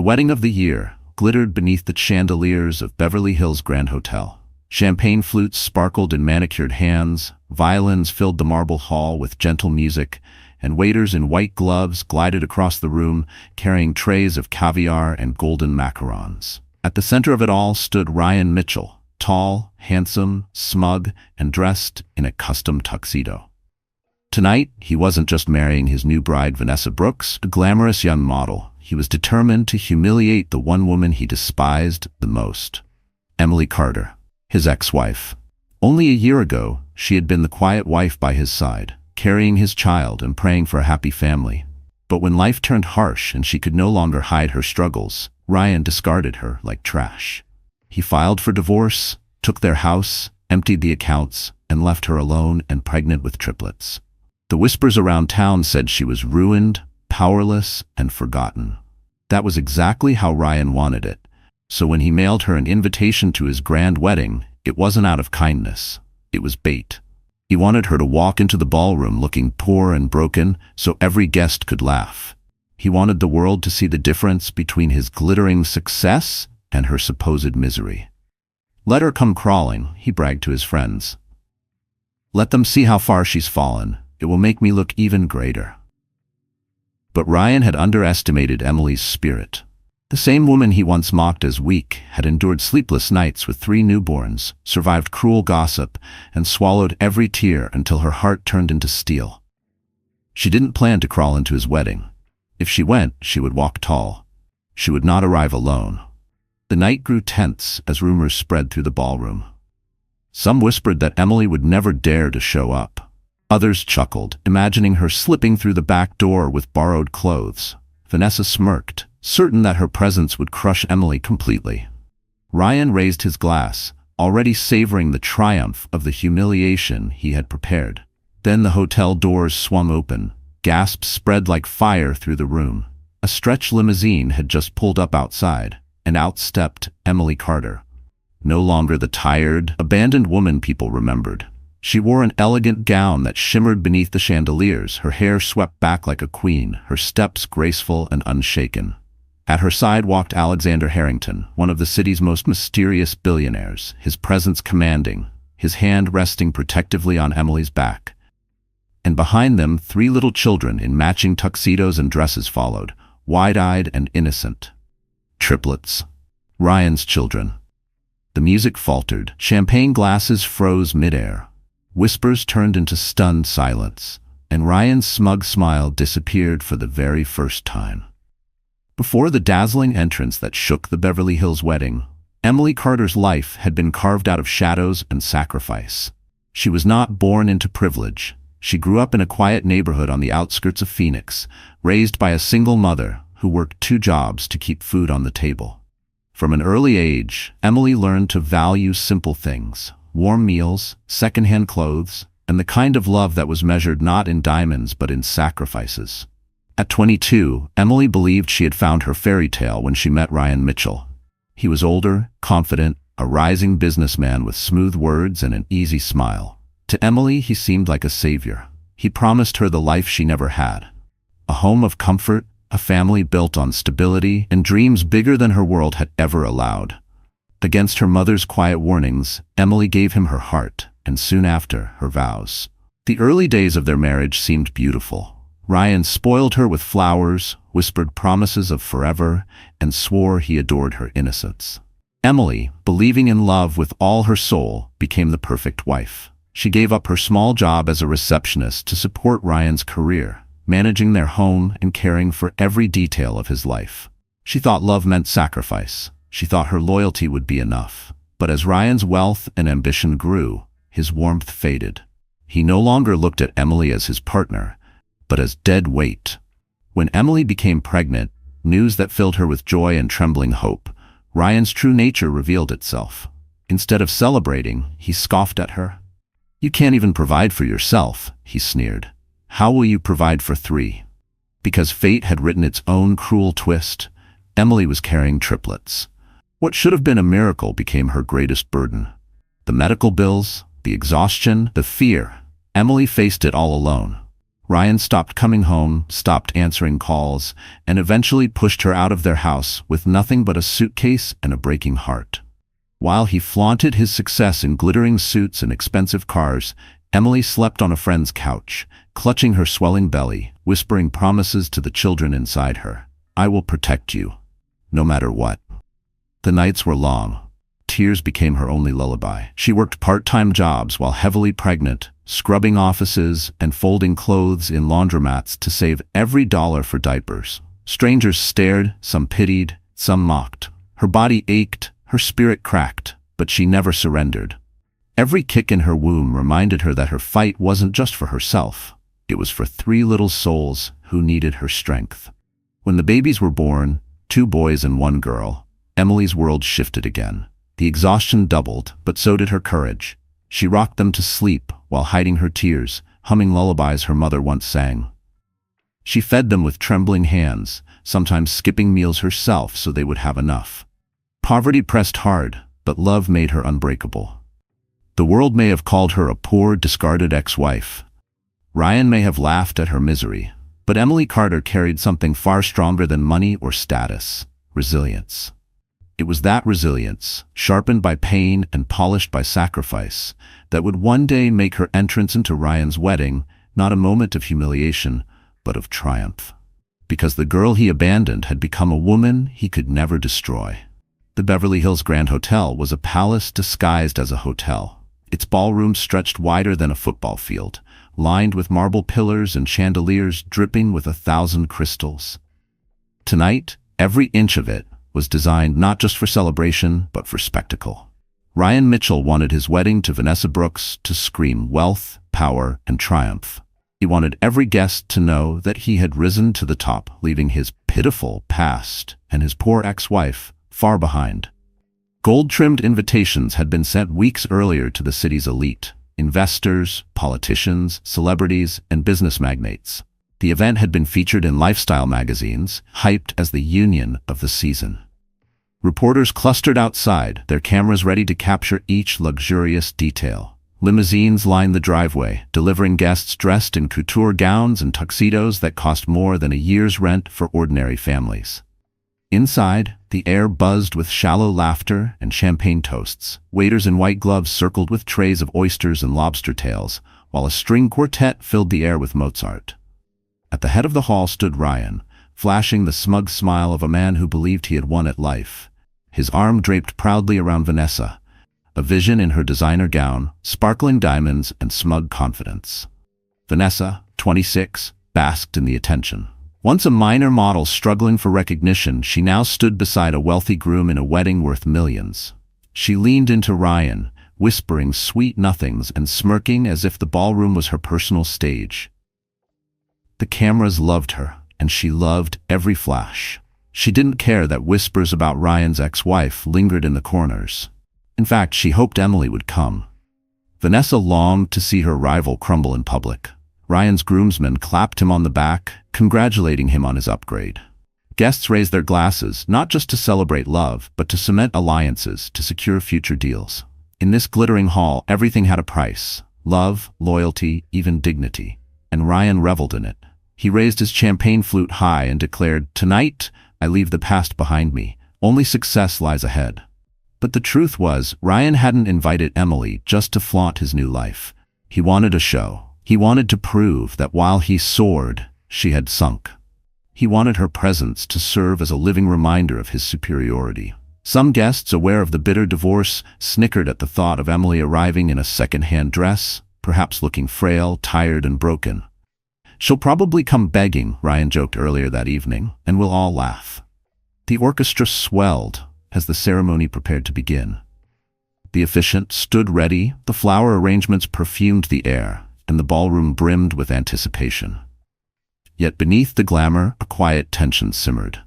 wedding of the year glittered beneath the chandeliers of Beverly Hills Grand Hotel. Champagne flutes sparkled in manicured hands, violins filled the marble hall with gentle music, and waiters in white gloves glided across the room carrying trays of caviar and golden macarons. At the center of it all stood Ryan Mitchell, tall, handsome, smug, and dressed in a custom tuxedo. Tonight, he wasn't just marrying his new bride Vanessa Brooks, a glamorous young model. He was determined to humiliate the one woman he despised the most, Emily Carter, his ex-wife. Only a year ago, she had been the quiet wife by his side, carrying his child and praying for a happy family. But when life turned harsh and she could no longer hide her struggles, Ryan discarded her like trash. He filed for divorce, took their house, emptied the accounts, and left her alone and pregnant with triplets. The whispers around town said she was ruined, powerless, and forgotten. That was exactly how Ryan wanted it. So when he mailed her an invitation to his grand wedding, it wasn't out of kindness. It was bait. He wanted her to walk into the ballroom looking poor and broken so every guest could laugh. He wanted the world to see the difference between his glittering success and her supposed misery. "Let her come crawling," he bragged to his friends. "Let them see how far she's fallen. It will make me look even greater." But Ryan had underestimated Emily's spirit. The same woman he once mocked as weak had endured sleepless nights with 3 newborns, survived cruel gossip, and swallowed every tear until her heart turned into steel. She didn't plan to crawl into his wedding. If she went, she would walk tall. She would not arrive alone. The night grew tense as rumors spread through the ballroom. Some whispered that Emily would never dare to show up. Others chuckled, imagining her slipping through the back door with borrowed clothes. Vanessa smirked, certain that her presence would crush Emily completely. Ryan raised his glass, already savoring the triumph of the humiliation he had prepared. Then the hotel doors swung open. Gasps spread like fire through the room. A stretch limousine had just pulled up outside, and out stepped Emily Carter. No longer the tired, abandoned woman people remembered. She wore an elegant gown that shimmered beneath the chandeliers, her hair swept back like a queen, her steps graceful and unshaken. At her side walked Alexander Harrington, one of the city's most mysterious billionaires, his presence commanding, his hand resting protectively on Emily's back. And behind them, 3 little children in matching tuxedos and dresses followed, wide-eyed and innocent. Triplets. Ryan's children. The music faltered. Champagne glasses froze midair. Whispers turned into stunned silence, and Ryan's smug smile disappeared for the very first time. Before the dazzling entrance that shook the Beverly Hills wedding, Emily Carter's life had been carved out of shadows and sacrifice. She was not born into privilege. She grew up in a quiet neighborhood on the outskirts of Phoenix, raised by a single mother who worked 2 jobs to keep food on the table. From an early age, Emily learned to value simple things: warm meals, secondhand clothes, and the kind of love that was measured not in diamonds but in sacrifices. At 22, Emily believed she had found her fairy tale when she met Ryan Mitchell. He was older, confident, a rising businessman with smooth words and an easy smile. To Emily, he seemed like a savior. He promised her the life she never had. A home of comfort, a family built on stability, and dreams bigger than her world had ever allowed. Against her mother's quiet warnings, Emily gave him her heart, and soon after, her vows. The early days of their marriage seemed beautiful. Ryan spoiled her with flowers, whispered promises of forever, and swore he adored her innocence. Emily, believing in love with all her soul, became the perfect wife. She gave up her small job as a receptionist to support Ryan's career, managing their home and caring for every detail of his life. She thought love meant sacrifice. She thought her loyalty would be enough. But as Ryan's wealth and ambition grew, his warmth faded. He no longer looked at Emily as his partner, but as dead weight. When Emily became pregnant, news that filled her with joy and trembling hope, Ryan's true nature revealed itself. Instead of celebrating, he scoffed at her. "You can't even provide for yourself," he sneered. "How will you provide for 3? Because fate had written its own cruel twist, Emily was carrying triplets. What should have been a miracle became her greatest burden. The medical bills, the exhaustion, the fear. Emily faced it all alone. Ryan stopped coming home, stopped answering calls, and eventually pushed her out of their house with nothing but a suitcase and a breaking heart. While he flaunted his success in glittering suits and expensive cars, Emily slept on a friend's couch, clutching her swelling belly, whispering promises to the children inside her. "I will protect you, no matter what." The nights were long. Tears became her only lullaby. She worked part-time jobs while heavily pregnant, scrubbing offices and folding clothes in laundromats to save every dollar for diapers. Strangers stared, some pitied, some mocked. Her body ached, her spirit cracked, but she never surrendered. Every kick in her womb reminded her that her fight wasn't just for herself. It was for 3 little souls who needed her strength. When the babies were born, 2 boys and 1 girl, Emily's world shifted again. The exhaustion doubled, but so did her courage. She rocked them to sleep while hiding her tears, humming lullabies her mother once sang. She fed them with trembling hands, sometimes skipping meals herself so they would have enough. Poverty pressed hard, but love made her unbreakable. The world may have called her a poor, discarded ex-wife. Ryan may have laughed at her misery, but Emily Carter carried something far stronger than money or status: resilience. It was that resilience, sharpened by pain and polished by sacrifice, that would one day make her entrance into Ryan's wedding not a moment of humiliation, but of triumph. Because the girl he abandoned had become a woman he could never destroy. The Beverly Hills Grand Hotel was a palace disguised as a hotel. Its ballroom stretched wider than a football field, lined with marble pillars and chandeliers dripping with 1,000 crystals. Tonight, every inch of it was designed not just for celebration, but for spectacle. Ryan Mitchell wanted his wedding to Vanessa Brooks to scream wealth, power, and triumph. He wanted every guest to know that he had risen to the top, leaving his pitiful past and his poor ex-wife far behind. Gold-trimmed invitations had been sent weeks earlier to the city's elite: investors, politicians, celebrities, and business magnates. The event had been featured in lifestyle magazines, hyped as the union of the season. Reporters clustered outside, their cameras ready to capture each luxurious detail. Limousines lined the driveway, delivering guests dressed in couture gowns and tuxedos that cost more than a year's rent for ordinary families. Inside, the air buzzed with shallow laughter and champagne toasts. Waiters in white gloves circled with trays of oysters and lobster tails, while a string quartet filled the air with Mozart. At the head of the hall stood Ryan, flashing the smug smile of a man who believed he had won at life. His arm draped proudly around Vanessa, a vision in her designer gown, sparkling diamonds, and smug confidence. Vanessa, 26, basked in the attention. Once a minor model struggling for recognition, she now stood beside a wealthy groom in a wedding worth millions. She leaned into Ryan, whispering sweet nothings and smirking as if the ballroom was her personal stage. The cameras loved her, and she loved every flash. She didn't care that whispers about Ryan's ex-wife lingered in the corners. In fact, she hoped Emily would come. Vanessa longed to see her rival crumble in public. Ryan's groomsmen clapped him on the back, congratulating him on his upgrade. Guests raised their glasses, not just to celebrate love, but to cement alliances, to secure future deals. In this glittering hall, everything had a price: love, loyalty, even dignity. And Ryan reveled in it. He raised his champagne flute high and declared, "Tonight, I leave the past behind me. Only success lies ahead." But the truth was, Ryan hadn't invited Emily just to flaunt his new life. He wanted a show. He wanted to prove that while he soared, she had sunk. He wanted her presence to serve as a living reminder of his superiority. Some guests, aware of the bitter divorce, snickered at the thought of Emily arriving in a second-hand dress, perhaps looking frail, tired, and broken. "She'll probably come begging," Ryan joked earlier that evening, and we'll all laugh. The orchestra swelled as the ceremony prepared to begin. The officiant stood ready, the flower arrangements perfumed the air, and the ballroom brimmed with anticipation. Yet beneath the glamour, a quiet tension simmered.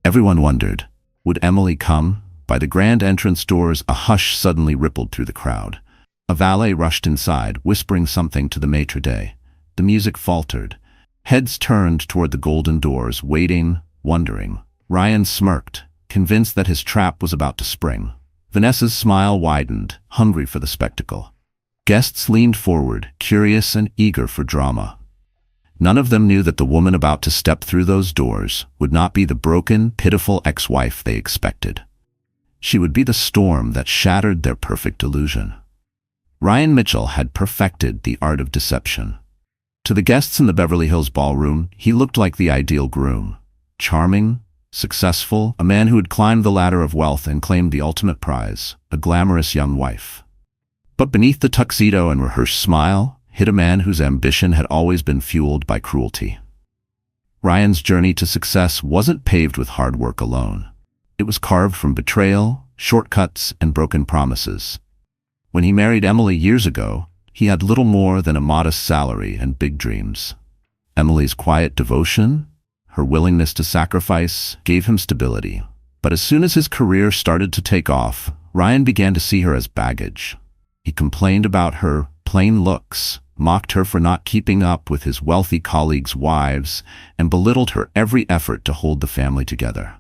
Everyone wondered, would Emily come? By the grand entrance doors, a hush suddenly rippled through the crowd. A valet rushed inside, whispering something to the maitre d'. The music faltered. Heads turned toward the golden doors, waiting, wondering. Ryan smirked, convinced that his trap was about to spring. Vanessa's smile widened, hungry for the spectacle. Guests leaned forward, curious and eager for drama. None of them knew that the woman about to step through those doors would not be the broken, pitiful ex-wife they expected. She would be the storm that shattered their perfect illusion. Ryan Mitchell had perfected the art of deception. To the guests in the Beverly Hills ballroom, he looked like the ideal groom. Charming, successful, a man who had climbed the ladder of wealth and claimed the ultimate prize, a glamorous young wife. But beneath the tuxedo and rehearsed smile hid a man whose ambition had always been fueled by cruelty. Ryan's journey to success wasn't paved with hard work alone. It was carved from betrayal, shortcuts, and broken promises. When he married Emily years ago, he had little more than a modest salary and big dreams. Emily's quiet devotion, her willingness to sacrifice, gave him stability. But as soon as his career started to take off, Ryan began to see her as baggage. He complained about her plain looks, mocked her for not keeping up with his wealthy colleagues' wives, and belittled her every effort to hold the family together.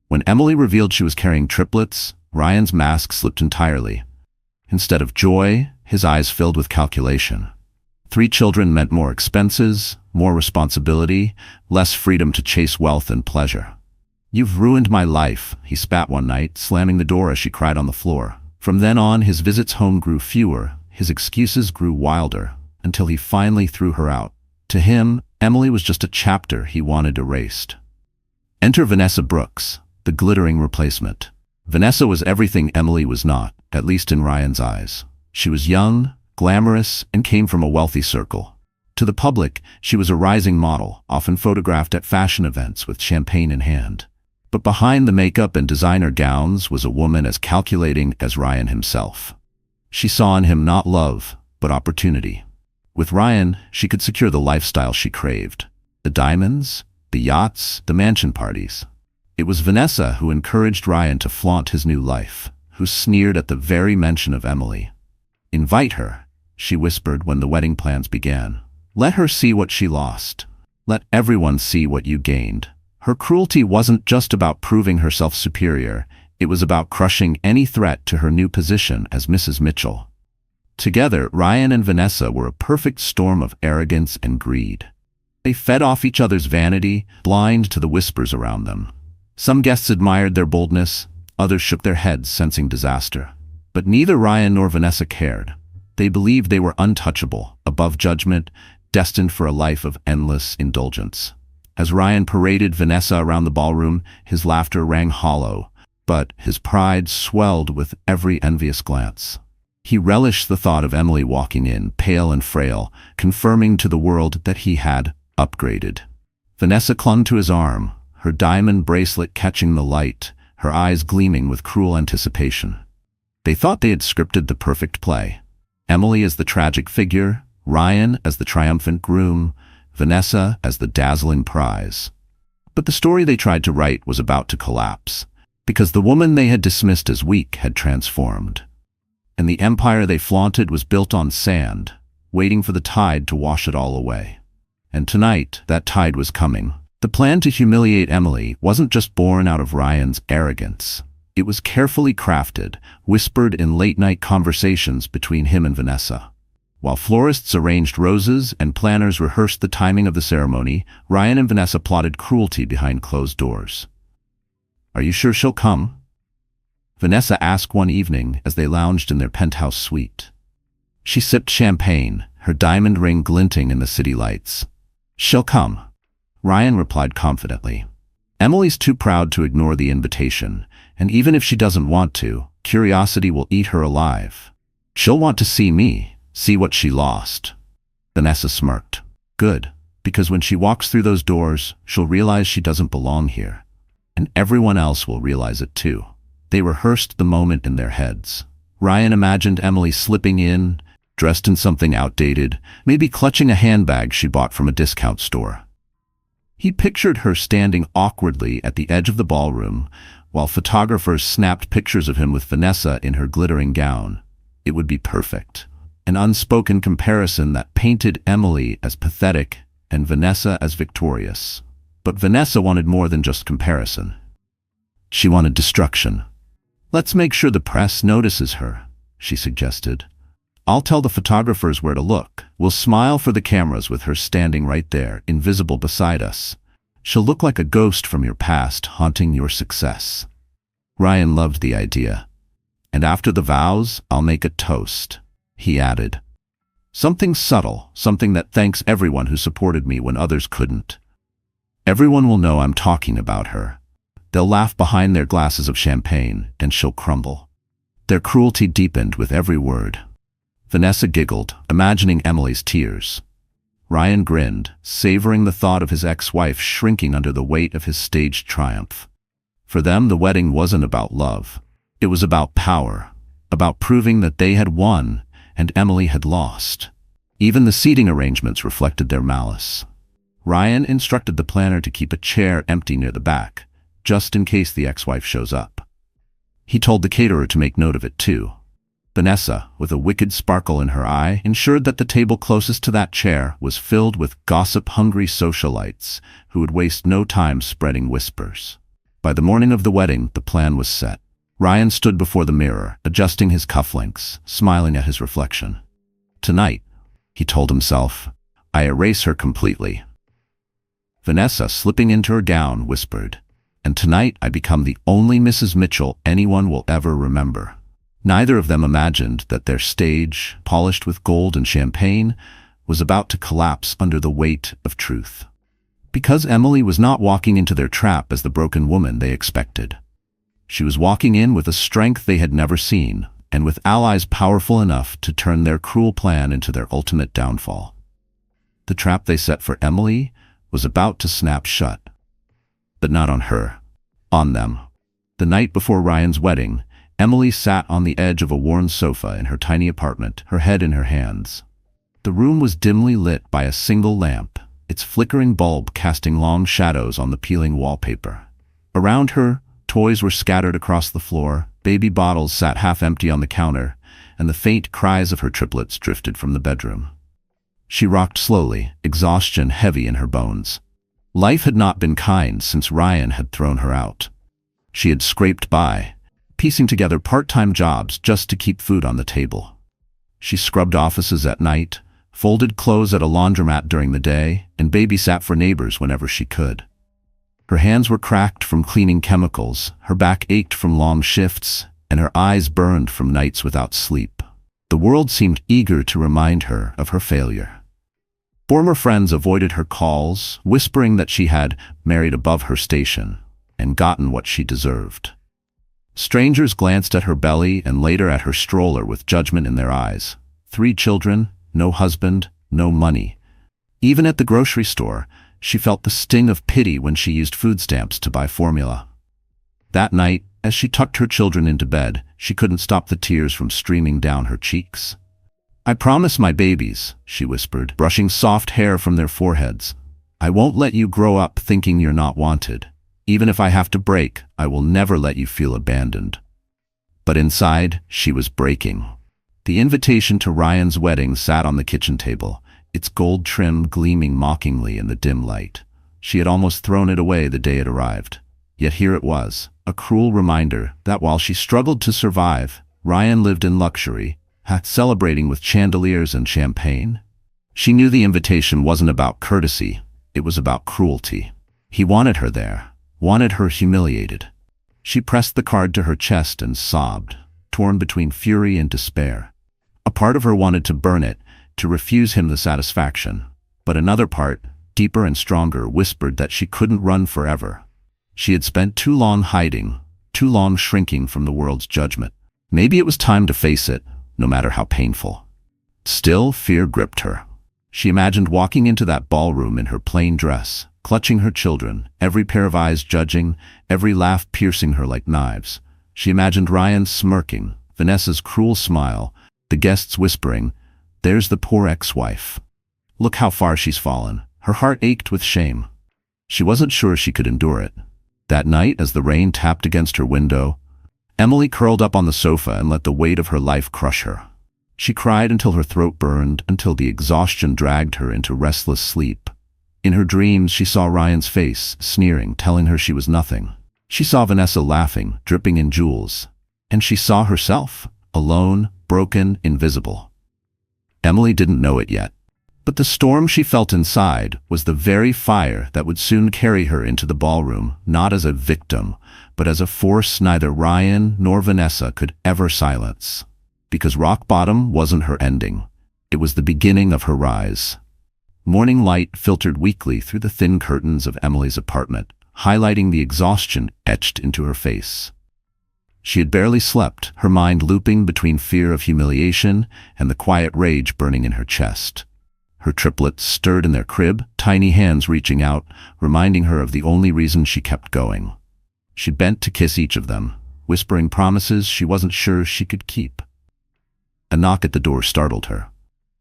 When Emily revealed she was carrying triplets, Ryan's mask slipped entirely. Instead of joy, his eyes filled with calculation. 3 children meant more expenses, more responsibility, less freedom to chase wealth and pleasure. "You've ruined my life," he spat one night, slamming the door as she cried on the floor. From then on, his visits home grew fewer, his excuses grew wilder, until he finally threw her out. To him, Emily was just a chapter he wanted erased. Enter Vanessa Brooks, the glittering replacement. Vanessa was everything Emily was not, at least in Ryan's eyes. She was young, glamorous, and came from a wealthy circle. To the public, she was a rising model, often photographed at fashion events with champagne in hand. But behind the makeup and designer gowns was a woman as calculating as Ryan himself. She saw in him not love, but opportunity. With Ryan, she could secure the lifestyle she craved. The diamonds, the yachts, the mansion parties. It was Vanessa who encouraged Ryan to flaunt his new life, who sneered at the very mention of Emily. "Invite her," she whispered when the wedding plans began. "Let her see what she lost. Let everyone see what you gained." Her cruelty wasn't just about proving herself superior, it was about crushing any threat to her new position as Mrs. Mitchell. Together, Ryan and Vanessa were a perfect storm of arrogance and greed. They fed off each other's vanity, blind to the whispers around them. Some guests admired their boldness, others shook their heads, sensing disaster. But neither Ryan nor Vanessa cared. They believed they were untouchable, above judgment, destined for a life of endless indulgence. As Ryan paraded Vanessa around the ballroom, his laughter rang hollow, but his pride swelled with every envious glance. He relished the thought of Emily walking in, pale and frail, confirming to the world that he had upgraded. Vanessa clung to his arm, her diamond bracelet catching the light, her eyes gleaming with cruel anticipation. They thought they had scripted the perfect play. Emily as the tragic figure, Ryan as the triumphant groom, Vanessa as the dazzling prize. But the story they tried to write was about to collapse, because the woman they had dismissed as weak had transformed. And the empire they flaunted was built on sand, waiting for the tide to wash it all away. And tonight, that tide was coming. The plan to humiliate Emily wasn't just born out of Ryan's arrogance. It was carefully crafted, whispered in late-night conversations between him and Vanessa. While florists arranged roses and planners rehearsed the timing of the ceremony, Ryan and Vanessa plotted cruelty behind closed doors. "Are you sure she'll come?" Vanessa asked one evening as they lounged in their penthouse suite. She sipped champagne, her diamond ring glinting in the city lights. "She'll come," Ryan replied confidently. "Emily's too proud to ignore the invitation, and even if she doesn't want to, curiosity will eat her alive. She'll want to see me, see what she lost." Vanessa smirked. "Good, because when she walks through those doors, she'll realize she doesn't belong here. And everyone else will realize it too." They rehearsed the moment in their heads. Ryan imagined Emily slipping in, dressed in something outdated, maybe clutching a handbag she bought from a discount store. He pictured her standing awkwardly at the edge of the ballroom, while photographers snapped pictures of him with Vanessa in her glittering gown. It would be perfect. An unspoken comparison that painted Emily as pathetic and Vanessa as victorious. But Vanessa wanted more than just comparison. She wanted destruction. "Let's make sure the press notices her," she suggested. I'll tell the photographers where to look. We'll smile for the cameras with her standing right there, invisible beside us. She'll look like a ghost from your past, haunting your success." Ryan loved the idea. "And after the vows, I'll make a toast," he added. "Something subtle, something that thanks everyone who supported me when others couldn't. Everyone will know I'm talking about her. They'll laugh behind their glasses of champagne, and she'll crumble." Their cruelty deepened with every word. Vanessa giggled, imagining Emily's tears. Ryan grinned, savoring the thought of his ex-wife shrinking under the weight of his staged triumph. For them, the wedding wasn't about love. It was about power, about proving that they had won and Emily had lost. Even the seating arrangements reflected their malice. Ryan instructed the planner to keep a chair empty near the back, just in case the ex-wife shows up. He told the caterer to make note of it too. Vanessa, with a wicked sparkle in her eye, ensured that the table closest to that chair was filled with gossip-hungry socialites who would waste no time spreading whispers. By the morning of the wedding, the plan was set. Ryan stood before the mirror, adjusting his cufflinks, smiling at his reflection. "Tonight," he told himself, "I erase her completely." Vanessa, slipping into her gown, whispered, "And tonight I become the only Mrs. Mitchell anyone will ever remember." Neither of them imagined that their stage, polished with gold and champagne, was about to collapse under the weight of truth. Because Emily was not walking into their trap as the broken woman they expected. She was walking in with a strength they had never seen, and with allies powerful enough to turn their cruel plan into their ultimate downfall. The trap they set for Emily was about to snap shut. But not on her. On them. The night before Ryan's wedding, Emily sat on the edge of a worn sofa in her tiny apartment, her head in her hands. The room was dimly lit by a single lamp, its flickering bulb casting long shadows on the peeling wallpaper. Around her, toys were scattered across the floor, baby bottles sat half empty on the counter, and the faint cries of her triplets drifted from the bedroom. She rocked slowly, exhaustion heavy in her bones. Life had not been kind since Ryan had thrown her out. She had scraped by, piecing together part-time jobs just to keep food on the table. She scrubbed offices at night, folded clothes at a laundromat during the day, and babysat for neighbors whenever she could. Her hands were cracked from cleaning chemicals, her back ached from long shifts, and her eyes burned from nights without sleep. The world seemed eager to remind her of her failure. Former friends avoided her calls, whispering that she had married above her station and gotten what she deserved. Strangers glanced at her belly and later at her stroller with judgment in their eyes. 3 children, no husband, no money. Even at the grocery store, she felt the sting of pity when she used food stamps to buy formula. That night, as she tucked her children into bed, she couldn't stop the tears from streaming down her cheeks. "I promise my babies," she whispered, brushing soft hair from their foreheads, "I won't let you grow up thinking you're not wanted. Even if I have to break, I will never let you feel abandoned." But inside, she was breaking. The invitation to Ryan's wedding sat on the kitchen table, its gold trim gleaming mockingly in the dim light. She had almost thrown it away the day it arrived. Yet here it was, a cruel reminder that while she struggled to survive, Ryan lived in luxury, celebrating with chandeliers and champagne. She knew the invitation wasn't about courtesy, it was about cruelty. He wanted her there, wanted her humiliated. She pressed the card to her chest and sobbed, torn between fury and despair. A part of her wanted to burn it, to refuse him the satisfaction, but another part, deeper and stronger, whispered that she couldn't run forever. She had spent too long hiding, too long shrinking from the world's judgment. Maybe it was time to face it, no matter how painful. Still, fear gripped her. She imagined walking into that ballroom in her plain dress, clutching her children, every pair of eyes judging, every laugh piercing her like knives. She imagined Ryan smirking, Vanessa's cruel smile, the guests whispering, "There's the poor ex-wife. Look how far she's fallen." Her heart ached with shame. She wasn't sure she could endure it. That night, as the rain tapped against her window, Emily curled up on the sofa and let the weight of her life crush her. She cried until her throat burned, until the exhaustion dragged her into restless sleep. In her dreams, she saw Ryan's face, sneering, telling her she was nothing. She saw Vanessa laughing, dripping in jewels. And she saw herself, alone, broken, invisible. Emily didn't know it yet. But the storm she felt inside was the very fire that would soon carry her into the ballroom, not as a victim, but as a force neither Ryan nor Vanessa could ever silence. Because rock bottom wasn't her ending. It was the beginning of her rise. Morning light filtered weakly through the thin curtains of Emily's apartment, highlighting the exhaustion etched into her face. She had barely slept, her mind looping between fear of humiliation and the quiet rage burning in her chest. Her triplets stirred in their crib, tiny hands reaching out, reminding her of the only reason she kept going. She bent to kiss each of them, whispering promises she wasn't sure she could keep. A knock at the door startled her.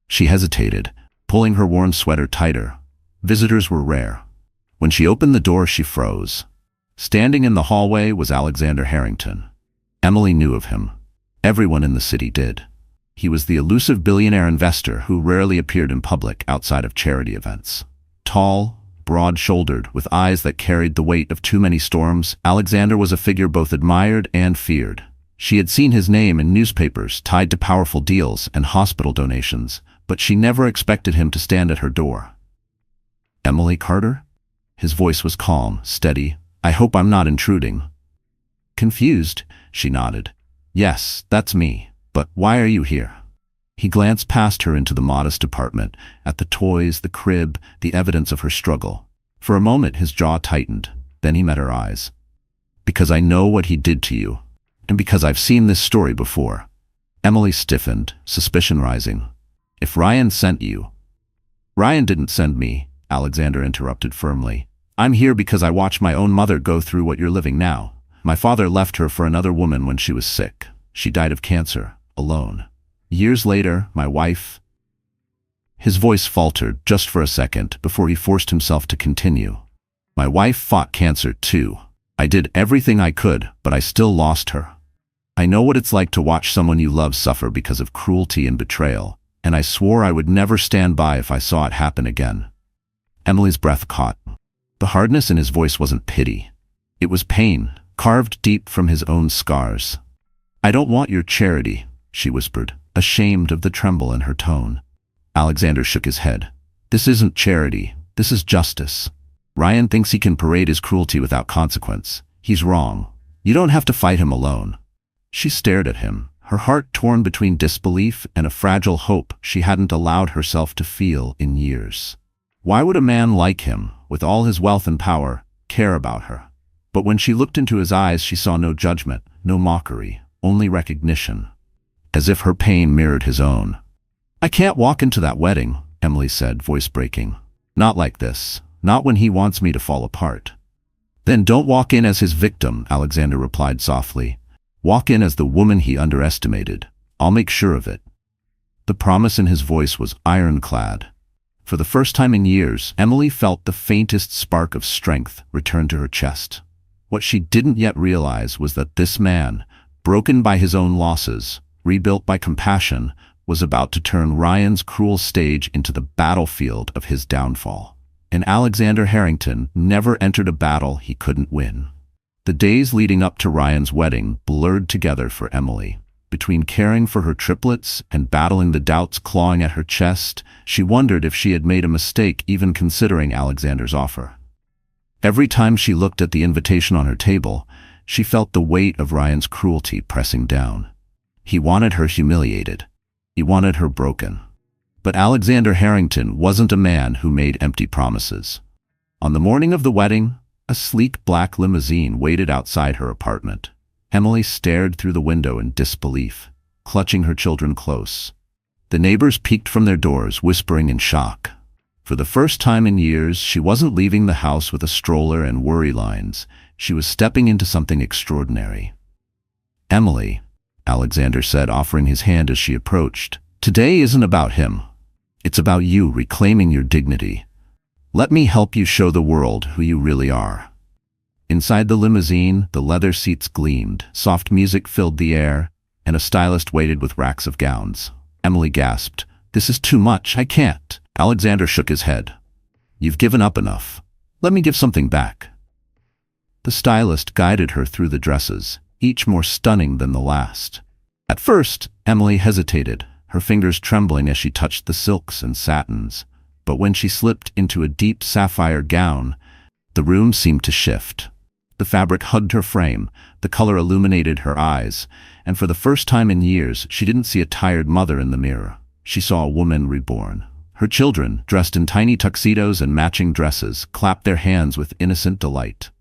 She hesitated, pulling her worn sweater tighter. Visitors were rare. When she opened the door, she froze. Standing in the hallway was Alexander Harrington. Emily knew of him. Everyone in the city did. He was the elusive billionaire investor who rarely appeared in public outside of charity events. Tall, broad-shouldered, with eyes that carried the weight of too many storms, Alexander was a figure both admired and feared. She had seen his name in newspapers tied to powerful deals and hospital donations, but she never expected him to stand at her door. "Emily Carter?" His voice was calm, steady. "I hope I'm not intruding." Confused, she nodded. "Yes, that's me. But why are you here?" He glanced past her into the modest apartment, at the toys, the crib, the evidence of her struggle. For a moment his jaw tightened, then he met her eyes. "Because I know what he did to you, and because I've seen this story before." Emily stiffened, suspicion rising. "If Ryan sent you—" "Ryan didn't send me," Alexander interrupted firmly. "I'm here because I watched my own mother go through what you're living now. My father left her for another woman when she was sick. She died of cancer, alone. Years later, my wife—" His voice faltered just for a second before he forced himself to continue. "My wife fought cancer too. I did everything I could, but I still lost her. I know what it's like to watch someone you love suffer because of cruelty and betrayal, and I swore I would never stand by if I saw it happen again." Emily's breath caught. The hardness in his voice wasn't pity. It was pain, carved deep from his own scars. "I don't want your charity," she whispered, ashamed of the tremble in her tone. Alexander shook his head. "This isn't charity. This is justice. Ryan thinks he can parade his cruelty without consequence. He's wrong. You don't have to fight him alone." She stared at him, her heart torn between disbelief and a fragile hope she hadn't allowed herself to feel in years. Why would a man like him, with all his wealth and power, care about her? But when she looked into his eyes, she saw no judgment, no mockery, only recognition. As if her pain mirrored his own. "I can't walk into that wedding," Emily said, voice breaking. "Not like this. Not when he wants me to fall apart." "Then don't walk in as his victim," Alexander replied softly. "Walk in as the woman he underestimated. I'll make sure of it." The promise in his voice was ironclad. For the first time in years, Emily felt the faintest spark of strength return to her chest. What she didn't yet realize was that this man, broken by his own losses, rebuilt by compassion, was about to turn Ryan's cruel stage into the battlefield of his downfall. And Alexander Harrington never entered a battle he couldn't win. The days leading up to Ryan's wedding blurred together for Emily. Between caring for her triplets and battling the doubts clawing at her chest, she wondered if she had made a mistake even considering Alexander's offer. Every time she looked at the invitation on her table, she felt the weight of Ryan's cruelty pressing down. He wanted her humiliated. He wanted her broken. But Alexander Harrington wasn't a man who made empty promises. On the morning of the wedding, a sleek black limousine waited outside her apartment. Emily stared through the window in disbelief, clutching her children close. The neighbors peeked from their doors, whispering in shock. For the first time in years, she wasn't leaving the house with a stroller and worry lines. She was stepping into something extraordinary. "Emily," Alexander said, offering his hand as she approached, "today isn't about him. It's about you reclaiming your dignity. Let me help you show the world who you really are." Inside the limousine, the leather seats gleamed, soft music filled the air, and a stylist waited with racks of gowns. Emily gasped, "This is too much, I can't." Alexander shook his head. "You've given up enough. Let me give something back." The stylist guided her through the dresses, each more stunning than the last. At first, Emily hesitated, her fingers trembling as she touched the silks and satins. But when she slipped into a deep sapphire gown, the room seemed to shift. The fabric hugged her frame, the color illuminated her eyes, and for the first time in years, she didn't see a tired mother in the mirror. She saw a woman reborn. Her children, dressed in tiny tuxedos and matching dresses, clapped their hands with innocent delight.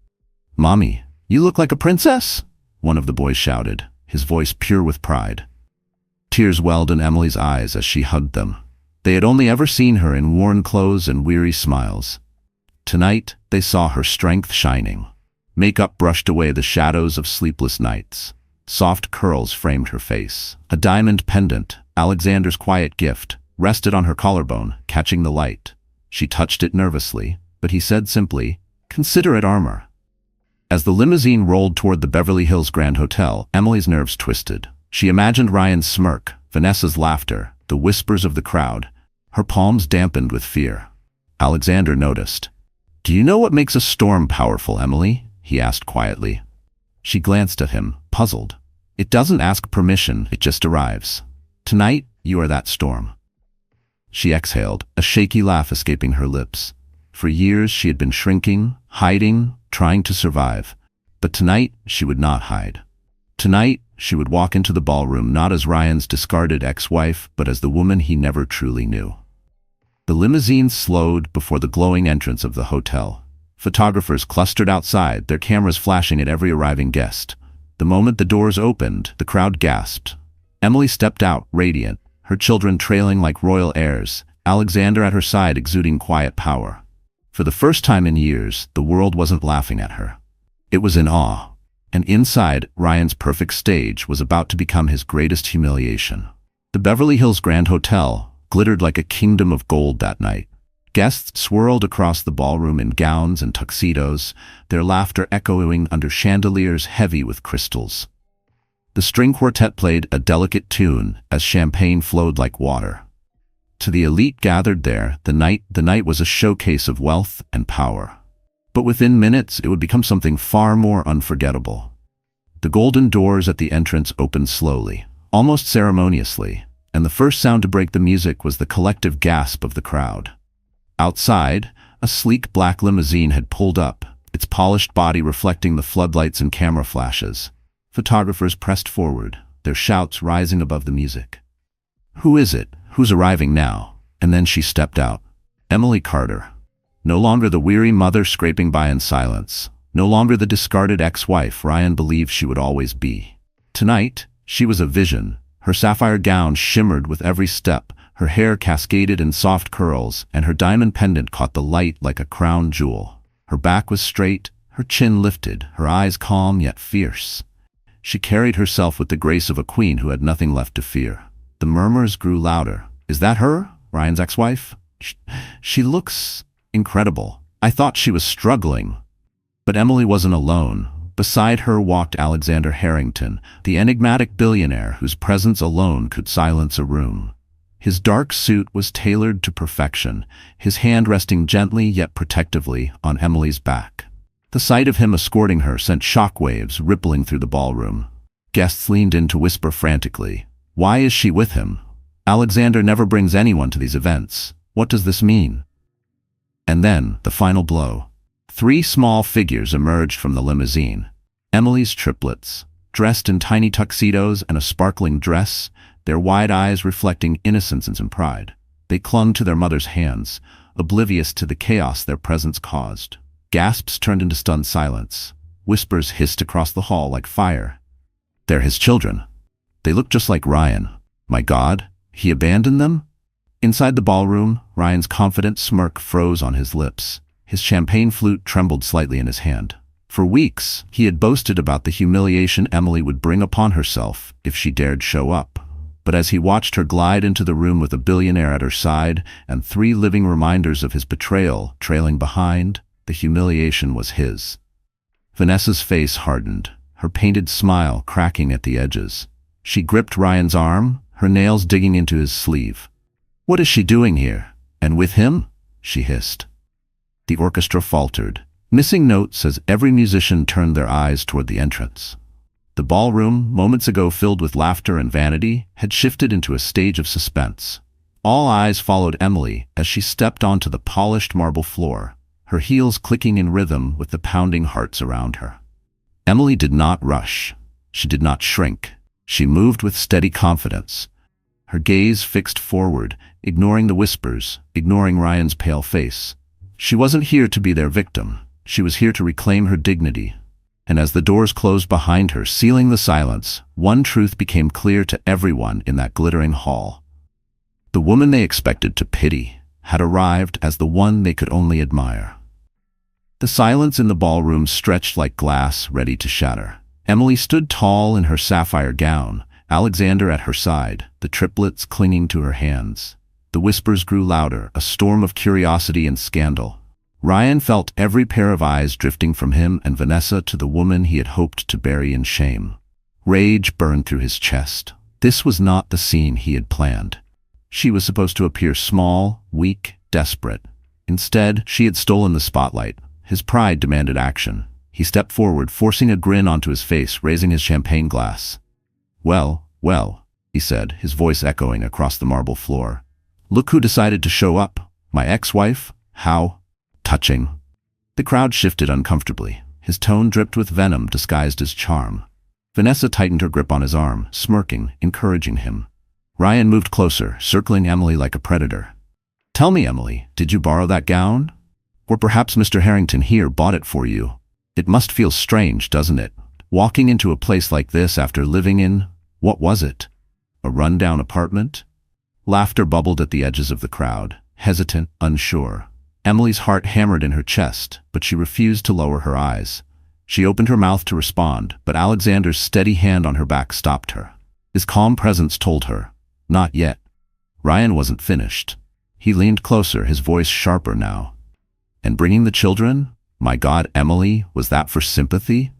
"Mommy, you look like a princess!" one of the boys shouted, his voice pure with pride. Tears welled in Emily's eyes as she hugged them. They had only ever seen her in worn clothes and weary smiles. Tonight, they saw her strength shining. Makeup brushed away the shadows of sleepless nights. Soft curls framed her face. A diamond pendant, Alexander's quiet gift, rested on her collarbone, catching the light. She touched it nervously, but he said simply, "Consider it armor." As the limousine rolled toward the Beverly Hills Grand Hotel, Emily's nerves twisted. She imagined Ryan's smirk, Vanessa's laughter, the whispers of the crowd. Her palms dampened with fear. Alexander noticed. "Do you know what makes a storm powerful, Emily?" he asked quietly. She glanced at him, puzzled. "It doesn't ask permission, it just arrives. Tonight, you are that storm." She exhaled, a shaky laugh escaping her lips. For years she had been shrinking, hiding, trying to survive. But tonight, she would not hide. Tonight, she would walk into the ballroom not as Ryan's discarded ex-wife, but as the woman he never truly knew. The limousine slowed before the glowing entrance of the hotel. Photographers clustered outside, their cameras flashing at every arriving guest. The moment the doors opened, the crowd gasped. Emily stepped out, radiant, her children trailing like royal heirs, Alexander at her side exuding quiet power. For the first time in years, the world wasn't laughing at her. It was in awe. And inside, Ryan's perfect stage was about to become his greatest humiliation. The Beverly Hills Grand Hotel glittered like a kingdom of gold that night. Guests swirled across the ballroom in gowns and tuxedos, their laughter echoing under chandeliers heavy with crystals. The string quartet played a delicate tune as champagne flowed like water. To the elite gathered there, the night was a showcase of wealth and power. But within minutes, it would become something far more unforgettable. The golden doors at the entrance opened slowly, almost ceremoniously, and the first sound to break the music was the collective gasp of the crowd. Outside, a sleek black limousine had pulled up, its polished body reflecting the floodlights and camera flashes. Photographers pressed forward, their shouts rising above the music. "Who is it? Who's arriving now?" And then she stepped out. Emily Carter. No longer the weary mother scraping by in silence. No longer the discarded ex-wife Ryan believed she would always be. Tonight, she was a vision. Her sapphire gown shimmered with every step, her hair cascaded in soft curls, and her diamond pendant caught the light like a crown jewel. Her back was straight, her chin lifted, her eyes calm yet fierce. She carried herself with the grace of a queen who had nothing left to fear. The murmurs grew louder. "Is that her? Ryan's ex-wife? She looks incredible. I thought she was struggling." But Emily wasn't alone. Beside her walked Alexander Harrington, the enigmatic billionaire whose presence alone could silence a room. His dark suit was tailored to perfection, his hand resting gently yet protectively on Emily's back. The sight of him escorting her sent shockwaves rippling through the ballroom. Guests leaned in to whisper frantically, "Why is she with him? Alexander never brings anyone to these events. What does this mean?" And then, the final blow. 3 small figures emerged from the limousine. Emily's triplets, dressed in tiny tuxedos and a sparkling dress, their wide eyes reflecting innocence and pride. They clung to their mother's hands, oblivious to the chaos their presence caused. Gasps turned into stunned silence. Whispers hissed across the hall like fire. "They're his children. They look just like Ryan. My God, he abandoned them?" Inside the ballroom, Ryan's confident smirk froze on his lips. His champagne flute trembled slightly in his hand. For weeks, he had boasted about the humiliation Emily would bring upon herself if she dared show up. But as he watched her glide into the room with a billionaire at her side and 3 living reminders of his betrayal trailing behind, the humiliation was his. Vanessa's face hardened, her painted smile cracking at the edges. She gripped Ryan's arm, her nails digging into his sleeve. "What is she doing here? And with him?" she hissed. The orchestra faltered, missing notes as every musician turned their eyes toward the entrance. The ballroom, moments ago filled with laughter and vanity, had shifted into a stage of suspense. All eyes followed Emily as she stepped onto the polished marble floor, her heels clicking in rhythm with the pounding hearts around her. Emily did not rush. She did not shrink. She moved with steady confidence, her gaze fixed forward, ignoring the whispers, ignoring Ryan's pale face. She wasn't here to be their victim. She was here to reclaim her dignity. And as the doors closed behind her, sealing the silence, one truth became clear to everyone in that glittering hall. The woman they expected to pity had arrived as the one they could only admire. The silence in the ballroom stretched like glass ready to shatter. Emily stood tall in her sapphire gown, Alexander at her side, the triplets clinging to her hands. The whispers grew louder, a storm of curiosity and scandal. Ryan felt every pair of eyes drifting from him and Vanessa to the woman he had hoped to bury in shame. Rage burned through his chest. This was not the scene he had planned. She was supposed to appear small, weak, desperate. Instead, she had stolen the spotlight. His pride demanded action. He stepped forward, forcing a grin onto his face, raising his champagne glass. "Well, well," he said, his voice echoing across the marble floor. "Look who decided to show up. My ex-wife? How touching." The crowd shifted uncomfortably. His tone dripped with venom disguised as charm. Vanessa tightened her grip on his arm, smirking, encouraging him. Ryan moved closer, circling Emily like a predator. "Tell me, Emily, did you borrow that gown? Or perhaps Mr. Harrington here bought it for you? It must feel strange, doesn't it? Walking into a place like this after living in, what was it? A rundown apartment?" Laughter bubbled at the edges of the crowd, hesitant, unsure. Emily's heart hammered in her chest, but she refused to lower her eyes. She opened her mouth to respond, but Alexander's steady hand on her back stopped her. His calm presence told her, not yet. Ryan wasn't finished. He leaned closer, his voice sharper now. "And bringing the children? My God, Emily, was that for sympathy?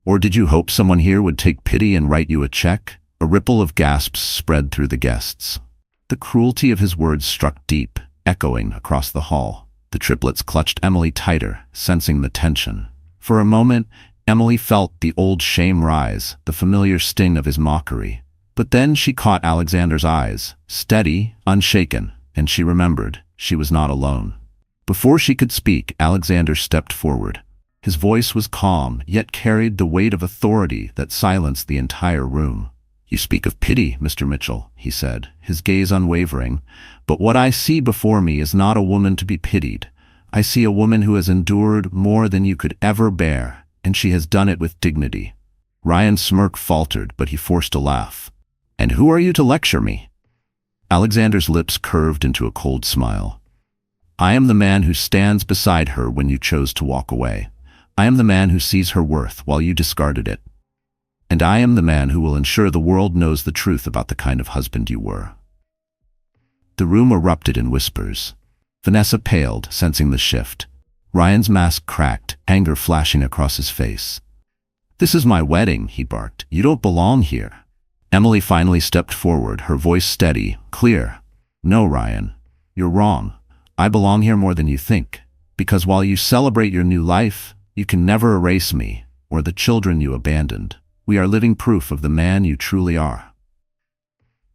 Or did you hope someone here would take pity and write you a check?" A ripple of gasps spread through the guests. The cruelty of his words struck deep, echoing across the hall. The triplets clutched Emily tighter, sensing the tension. For a moment, Emily felt the old shame rise, the familiar sting of his mockery. But then she caught Alexander's eyes, steady, unshaken, and she remembered she was not alone. Before she could speak, Alexander stepped forward. His voice was calm, yet carried the weight of authority that silenced the entire room. "You speak of pity, Mr. Mitchell," he said, his gaze unwavering. "But what I see before me is not a woman to be pitied. I see a woman who has endured more than you could ever bear, and she has done it with dignity." Ryan's smirk faltered, but he forced a laugh. "And who are you to lecture me?" Alexander's lips curved into a cold smile. "I am the man who stands beside her when you chose to walk away. I am the man who sees her worth while you discarded it. And I am the man who will ensure the world knows the truth about the kind of husband you were." The room erupted in whispers. Vanessa paled, sensing the shift. Ryan's mask cracked, anger flashing across his face. "This is my wedding," he barked. "You don't belong here." Emily finally stepped forward, her voice steady, clear. "No, Ryan, you're wrong. I belong here more than you think. Because while you celebrate your new life, you can never erase me, or the children you abandoned. We are living proof of the man you truly are."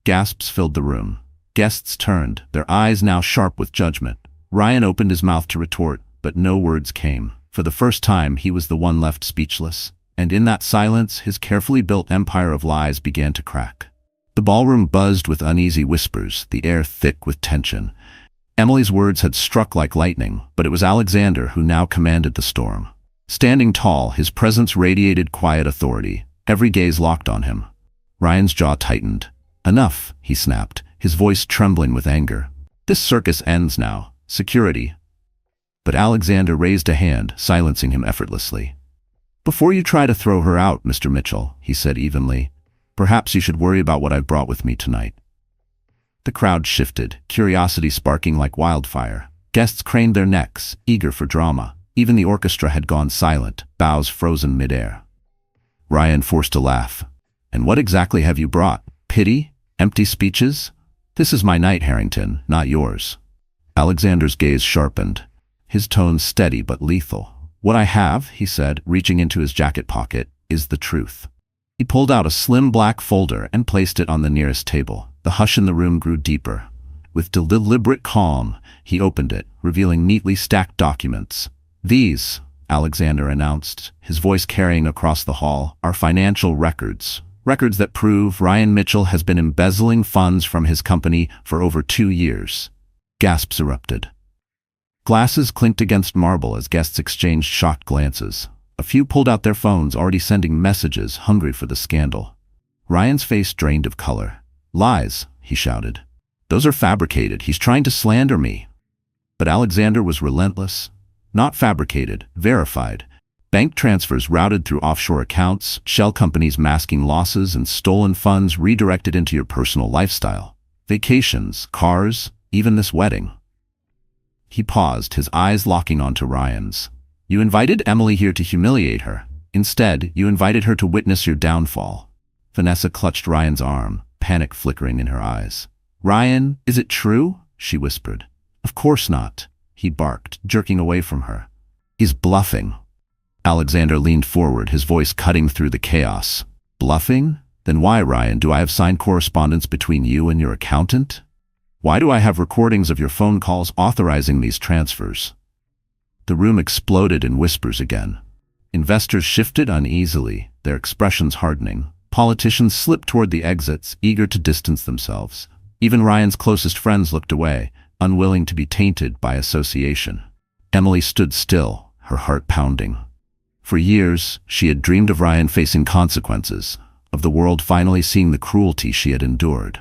Gasps filled the room. Guests turned, their eyes now sharp with judgment. Ryan opened his mouth to retort, but no words came. For the first time, he was the one left speechless. And in that silence, his carefully built empire of lies began to crack. The ballroom buzzed with uneasy whispers, the air thick with tension. Emily's words had struck like lightning, but it was Alexander who now commanded the storm. Standing tall, his presence radiated quiet authority. Every gaze locked on him. Ryan's jaw tightened. "Enough," he snapped, his voice trembling with anger. "This circus ends now. Security." But Alexander raised a hand, silencing him effortlessly. "Before you try to throw her out, Mr. Mitchell," he said evenly, "perhaps you should worry about what I've brought with me tonight." The crowd shifted, curiosity sparking like wildfire. Guests craned their necks, eager for drama. Even the orchestra had gone silent, bows frozen midair. Ryan forced a laugh. "And what exactly have you brought? Pity? Empty speeches? This is my night, Harrington, not yours." Alexander's gaze sharpened, his tone steady but lethal. "What I have," he said, reaching into his jacket pocket, "is the truth." He pulled out a slim black folder and placed it on the nearest table. The hush in the room grew deeper. With deliberate calm, he opened it, revealing neatly stacked documents. "These," Alexander announced, his voice carrying across the hall, "are financial records. Records that prove Ryan Mitchell has been embezzling funds from his company for over 2 years." Gasps erupted. Glasses clinked against marble as guests exchanged shocked glances. A few pulled out their phones, already sending messages, hungry for the scandal. Ryan's face drained of color. "Lies," he shouted. "Those are fabricated. He's trying to slander me." But Alexander was relentless. Not fabricated, verified. Bank transfers routed through offshore accounts, shell companies masking losses, and stolen funds redirected into your personal lifestyle. Vacations, cars, even this wedding. He paused, his eyes locking onto Ryan's. "You invited Emily here to humiliate her. Instead, you invited her to witness your downfall." Vanessa clutched Ryan's arm, panic flickering in her eyes. "Ryan, is it true?" she whispered. "Of course not," he barked, jerking away from her. "He's bluffing." Alexander leaned forward, his voice cutting through the chaos. "Bluffing? Then why, Ryan, do I have signed correspondence between you and your accountant? Why do I have recordings of your phone calls authorizing these transfers?" The room exploded in whispers again. Investors shifted uneasily, their expressions hardening. Politicians slipped toward the exits, eager to distance themselves. Even Ryan's closest friends looked away, unwilling to be tainted by association. Emily stood still, her heart pounding. For years, she had dreamed of Ryan facing consequences, of the world finally seeing the cruelty she had endured.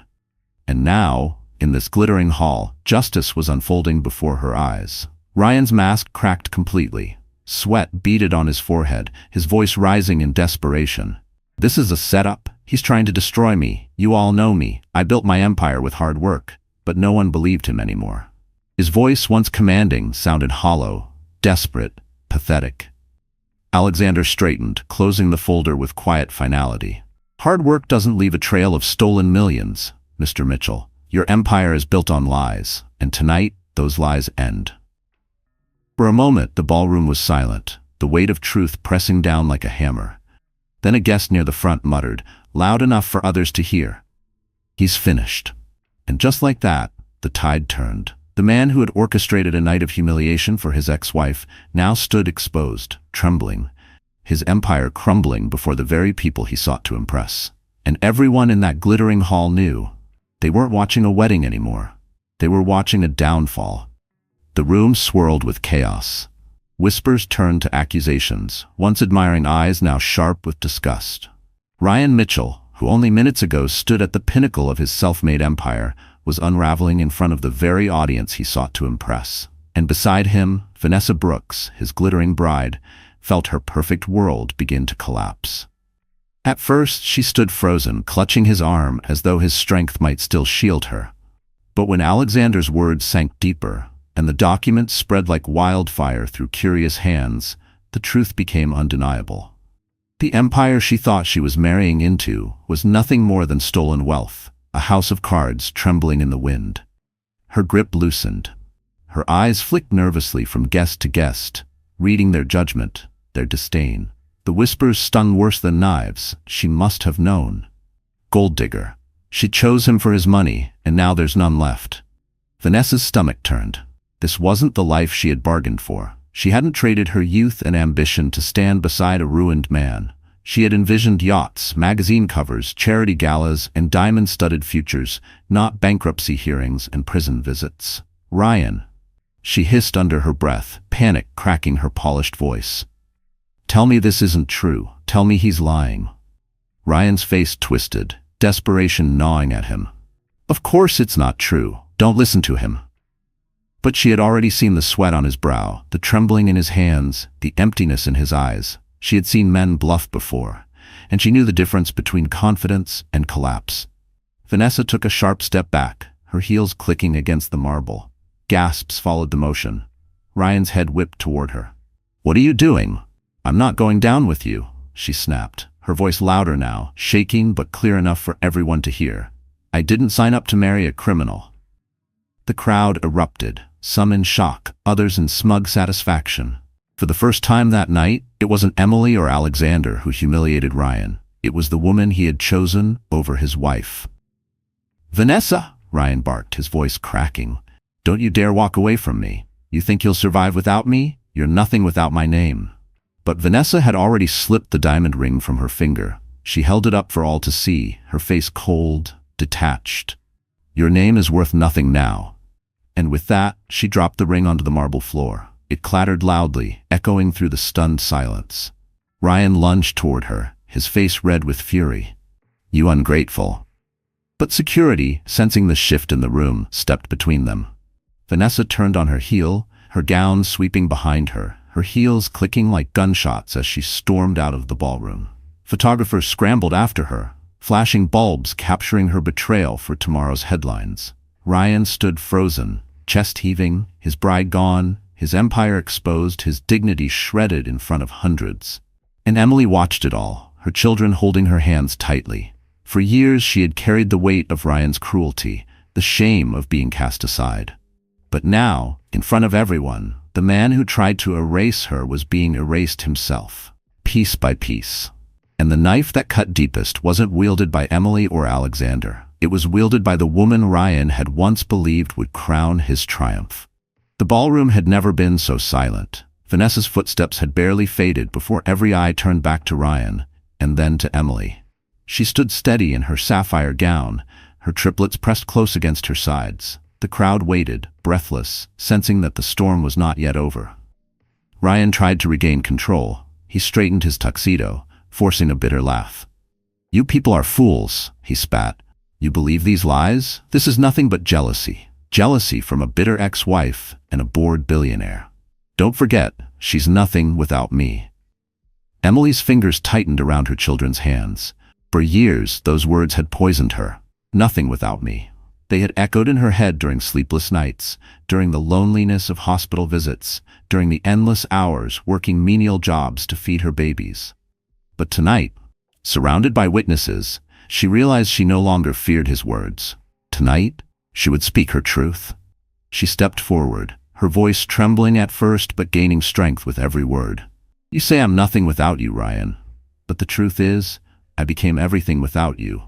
And now, in this glittering hall, justice was unfolding before her eyes. Ryan's mask cracked completely. Sweat beaded on his forehead, his voice rising in desperation. "This is a setup. He's trying to destroy me. You all know me. I built my empire with hard work." But no one believed him anymore. His voice, once commanding, sounded hollow, desperate, pathetic. Alexander straightened, closing the folder with quiet finality. "Hard work doesn't leave a trail of stolen millions, Mr. Mitchell. Your empire is built on lies, and tonight, those lies end." For a moment, the ballroom was silent, the weight of truth pressing down like a hammer. Then a guest near the front muttered, loud enough for others to hear, "He's finished." And just like that, the tide turned. The man who had orchestrated a night of humiliation for his ex-wife now stood exposed, trembling, his empire crumbling before the very people he sought to impress. And everyone in that glittering hall knew. They weren't watching a wedding anymore. They were watching a downfall. The room swirled with chaos. Whispers turned to accusations, once admiring eyes now sharp with disgust. Ryan Mitchell, who only minutes ago stood at the pinnacle of his self-made empire, was unraveling in front of the very audience he sought to impress. And beside him, Vanessa Brooks, his glittering bride, felt her perfect world begin to collapse. At first, she stood frozen, clutching his arm as though his strength might still shield her. But when Alexander's words sank deeper, and the documents spread like wildfire through curious hands, the truth became undeniable. The empire she thought she was marrying into was nothing more than stolen wealth, a house of cards trembling in the wind. Her grip loosened. Her eyes flicked nervously from guest to guest, reading their judgment, their disdain. The whispers stung worse than knives. She must have known. Gold digger. She chose him for his money, and now there's none left. Vanessa's stomach turned. This wasn't the life she had bargained for. She hadn't traded her youth and ambition to stand beside a ruined man. She had envisioned yachts, magazine covers, charity galas, and diamond-studded futures, not bankruptcy hearings and prison visits. "Ryan," she hissed under her breath, panic cracking her polished voice. "Tell me this isn't true. Tell me he's lying." Ryan's face twisted, desperation gnawing at him. "Of course it's not true. Don't listen to him." But she had already seen the sweat on his brow, the trembling in his hands, the emptiness in his eyes. She had seen men bluff before, and she knew the difference between confidence and collapse. Vanessa took a sharp step back, her heels clicking against the marble. Gasps followed the motion. Ryan's head whipped toward her. "What are you doing?" "I'm not going down with you," she snapped, her voice louder now, shaking but clear enough for everyone to hear. "I didn't sign up to marry a criminal." The crowd erupted, some in shock, others in smug satisfaction. For the first time that night, it wasn't Emily or Alexander who humiliated Ryan. It was the woman he had chosen over his wife. "Vanessa!" Ryan barked, his voice cracking. "Don't you dare walk away from me. You think you'll survive without me? You're nothing without my name." But Vanessa had already slipped the diamond ring from her finger. She held it up for all to see, her face cold, detached. "Your name is worth nothing now." And with that, she dropped the ring onto the marble floor. It clattered loudly, echoing through the stunned silence. Ryan lunged toward her, his face red with fury. "You ungrateful." But security, sensing the shift in the room, stepped between them. Vanessa turned on her heel, her gown sweeping behind her, her heels clicking like gunshots as she stormed out of the ballroom. Photographers scrambled after her, flashing bulbs capturing her betrayal for tomorrow's headlines. Ryan stood frozen, chest heaving, his bride gone, his empire exposed, his dignity shredded in front of hundreds. And Emily watched it all, her children holding her hands tightly. For years she had carried the weight of Ryan's cruelty, the shame of being cast aside. But now, in front of everyone, the man who tried to erase her was being erased himself, piece by piece. And the knife that cut deepest wasn't wielded by Emily or Alexander. It was wielded by the woman Ryan had once believed would crown his triumph. The ballroom had never been so silent. Vanessa's footsteps had barely faded before every eye turned back to Ryan, and then to Emily. She stood steady in her sapphire gown, her triplets pressed close against her sides. The crowd waited, breathless, sensing that the storm was not yet over. Ryan tried to regain control. He straightened his tuxedo, forcing a bitter laugh. "You people are fools," he spat. "You believe these lies? This is nothing but jealousy. Jealousy from a bitter ex-wife and a bored billionaire. Don't forget, she's nothing without me." Emily's fingers tightened around her children's hands. For years, those words had poisoned her. Nothing without me. They had echoed in her head during sleepless nights, during the loneliness of hospital visits, during the endless hours working menial jobs to feed her babies. But tonight, surrounded by witnesses, she realized she no longer feared his words. Tonight, she would speak her truth. She stepped forward, her voice trembling at first but gaining strength with every word. "You say I'm nothing without you, Ryan. But the truth is, I became everything without you."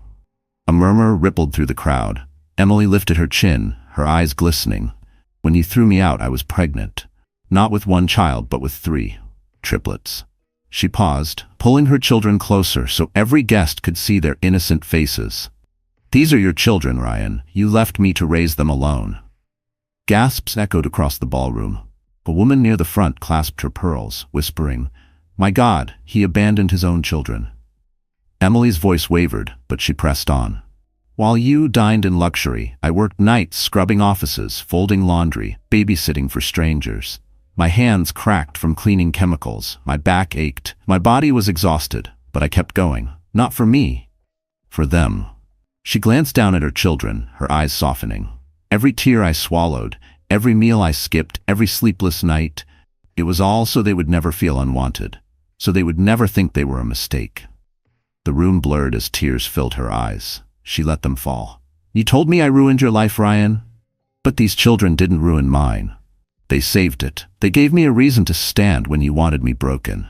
A murmur rippled through the crowd. Emily lifted her chin, her eyes glistening. "When you threw me out, I was pregnant. Not with one child, but with 3. Triplets." She paused, pulling her children closer so every guest could see their innocent faces. "These are your children, Ryan. You left me to raise them alone." Gasps echoed across the ballroom. A woman near the front clasped her pearls, whispering, "My God, he abandoned his own children." Emily's voice wavered, but she pressed on. "While you dined in luxury, I worked nights scrubbing offices, folding laundry, babysitting for strangers. My hands cracked from cleaning chemicals, my back ached, my body was exhausted, but I kept going. Not for me, for them." She glanced down at her children, her eyes softening. "Every tear I swallowed, every meal I skipped, every sleepless night, it was all so they would never feel unwanted, so they would never think they were a mistake." The room blurred as tears filled her eyes. She let them fall. "You told me I ruined your life, Ryan. But these children didn't ruin mine. They saved it. They gave me a reason to stand when you wanted me broken.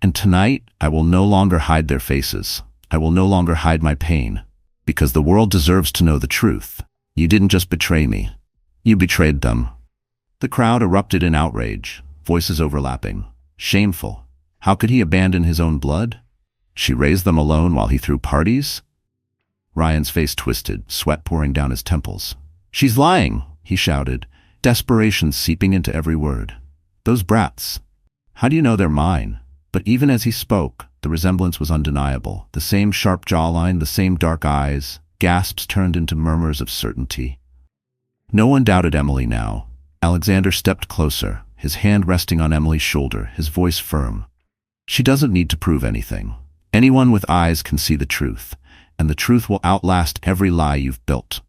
And tonight, I will no longer hide their faces. I will no longer hide my pain. Because the world deserves to know the truth. You didn't just betray me. You betrayed them." The crowd erupted in outrage, voices overlapping. Shameful. How could he abandon his own blood? She raised them alone while he threw parties? Ryan's face twisted, sweat pouring down his temples. "She's lying," he shouted, desperation seeping into every word. "Those brats. How do you know they're mine?" But even as he spoke, the resemblance was undeniable. The same sharp jawline, the same dark eyes. Gasps turned into murmurs of certainty. No one doubted Emily now. Alexander stepped closer, his hand resting on Emily's shoulder, his voice firm. "She doesn't need to prove anything. Anyone with eyes can see the truth, and the truth will outlast every lie you've built."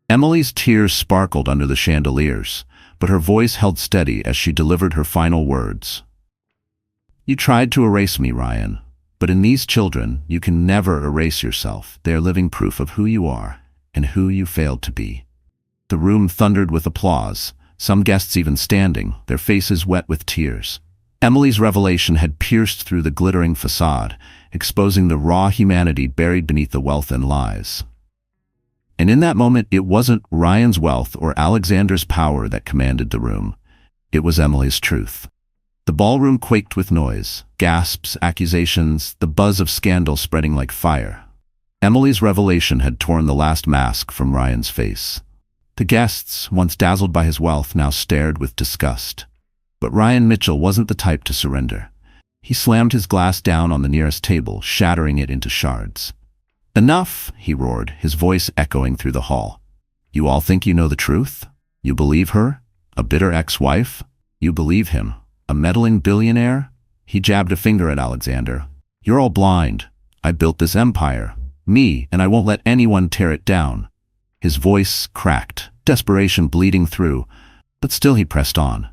Emily's tears sparkled under the chandeliers, but her voice held steady as she delivered her final words. "You tried to erase me, Ryan, but in these children, you can never erase yourself. They are living proof of who you are and who you failed to be." The room thundered with applause, some guests even standing, their faces wet with tears. Emily's revelation had pierced through the glittering facade, exposing the raw humanity buried beneath the wealth and lies. And in that moment, it wasn't Ryan's wealth or Alexander's power that commanded the room. It was Emily's truth. The ballroom quaked with noise, gasps, accusations, the buzz of scandal spreading like fire. Emily's revelation had torn the last mask from Ryan's face. The guests, once dazzled by his wealth, now stared with disgust. But Ryan Mitchell wasn't the type to surrender. He slammed his glass down on the nearest table, shattering it into shards. "Enough!" he roared, his voice echoing through the hall. "You all think you know the truth? You believe her? A bitter ex-wife? You believe him? A meddling billionaire?" He jabbed a finger at Alexander. "You're all blind. I built this empire. Me, and I won't let anyone tear it down." His voice cracked, desperation bleeding through, but still he pressed on.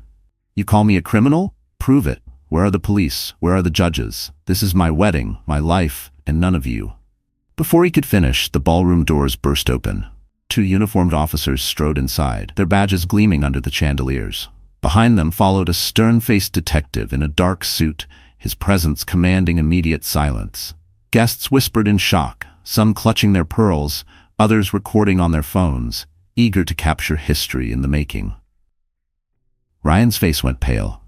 "You call me a criminal? Prove it. Where are the police? Where are the judges? This is my wedding, my life, and none of you." Before he could finish, the ballroom doors burst open. 2 uniformed officers strode inside, their badges gleaming under the chandeliers. Behind them followed a stern-faced detective in a dark suit, his presence commanding immediate silence. Guests whispered in shock, some clutching their pearls, others recording on their phones, eager to capture history in the making. Ryan's face went pale.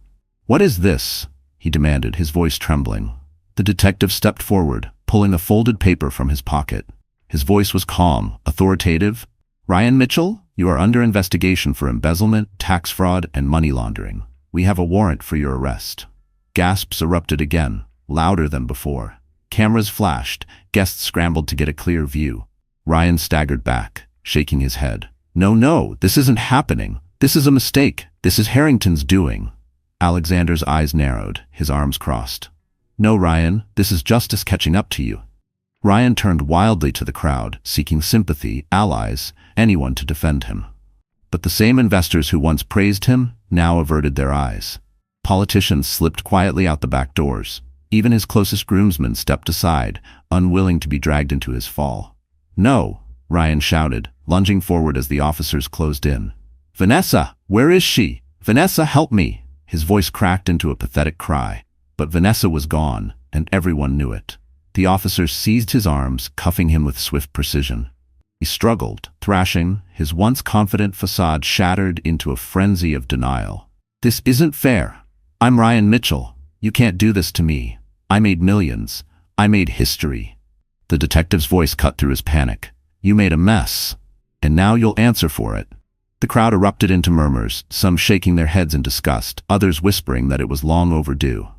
"What is this?" he demanded, his voice trembling. The detective stepped forward, pulling a folded paper from his pocket. His voice was calm, authoritative. "Ryan Mitchell, you are under investigation for embezzlement, tax fraud, and money laundering. We have a warrant for your arrest." Gasps erupted again, louder than before. Cameras flashed, guests scrambled to get a clear view. Ryan staggered back, shaking his head. No, this isn't happening. This is a mistake. This is Harrington's doing." Alexander's eyes narrowed, his arms crossed. "No, Ryan, this is justice catching up to you." Ryan turned wildly to the crowd, seeking sympathy, allies, anyone to defend him. But the same investors who once praised him now averted their eyes. Politicians slipped quietly out the back doors. Even his closest groomsmen stepped aside, unwilling to be dragged into his fall. "No!" Ryan shouted, lunging forward as the officers closed in. "Vanessa, where is she? Vanessa, help me!" His voice cracked into a pathetic cry. But Vanessa was gone, and everyone knew it. The officers seized his arms, cuffing him with swift precision. He struggled, thrashing, his once confident facade shattered into a frenzy of denial. "This isn't fair. I'm Ryan Mitchell. You can't do this to me. I made millions. I made history." The detective's voice cut through his panic. "You made a mess, and now you'll answer for it." The crowd erupted into murmurs, some shaking their heads in disgust, others whispering that it was long overdue.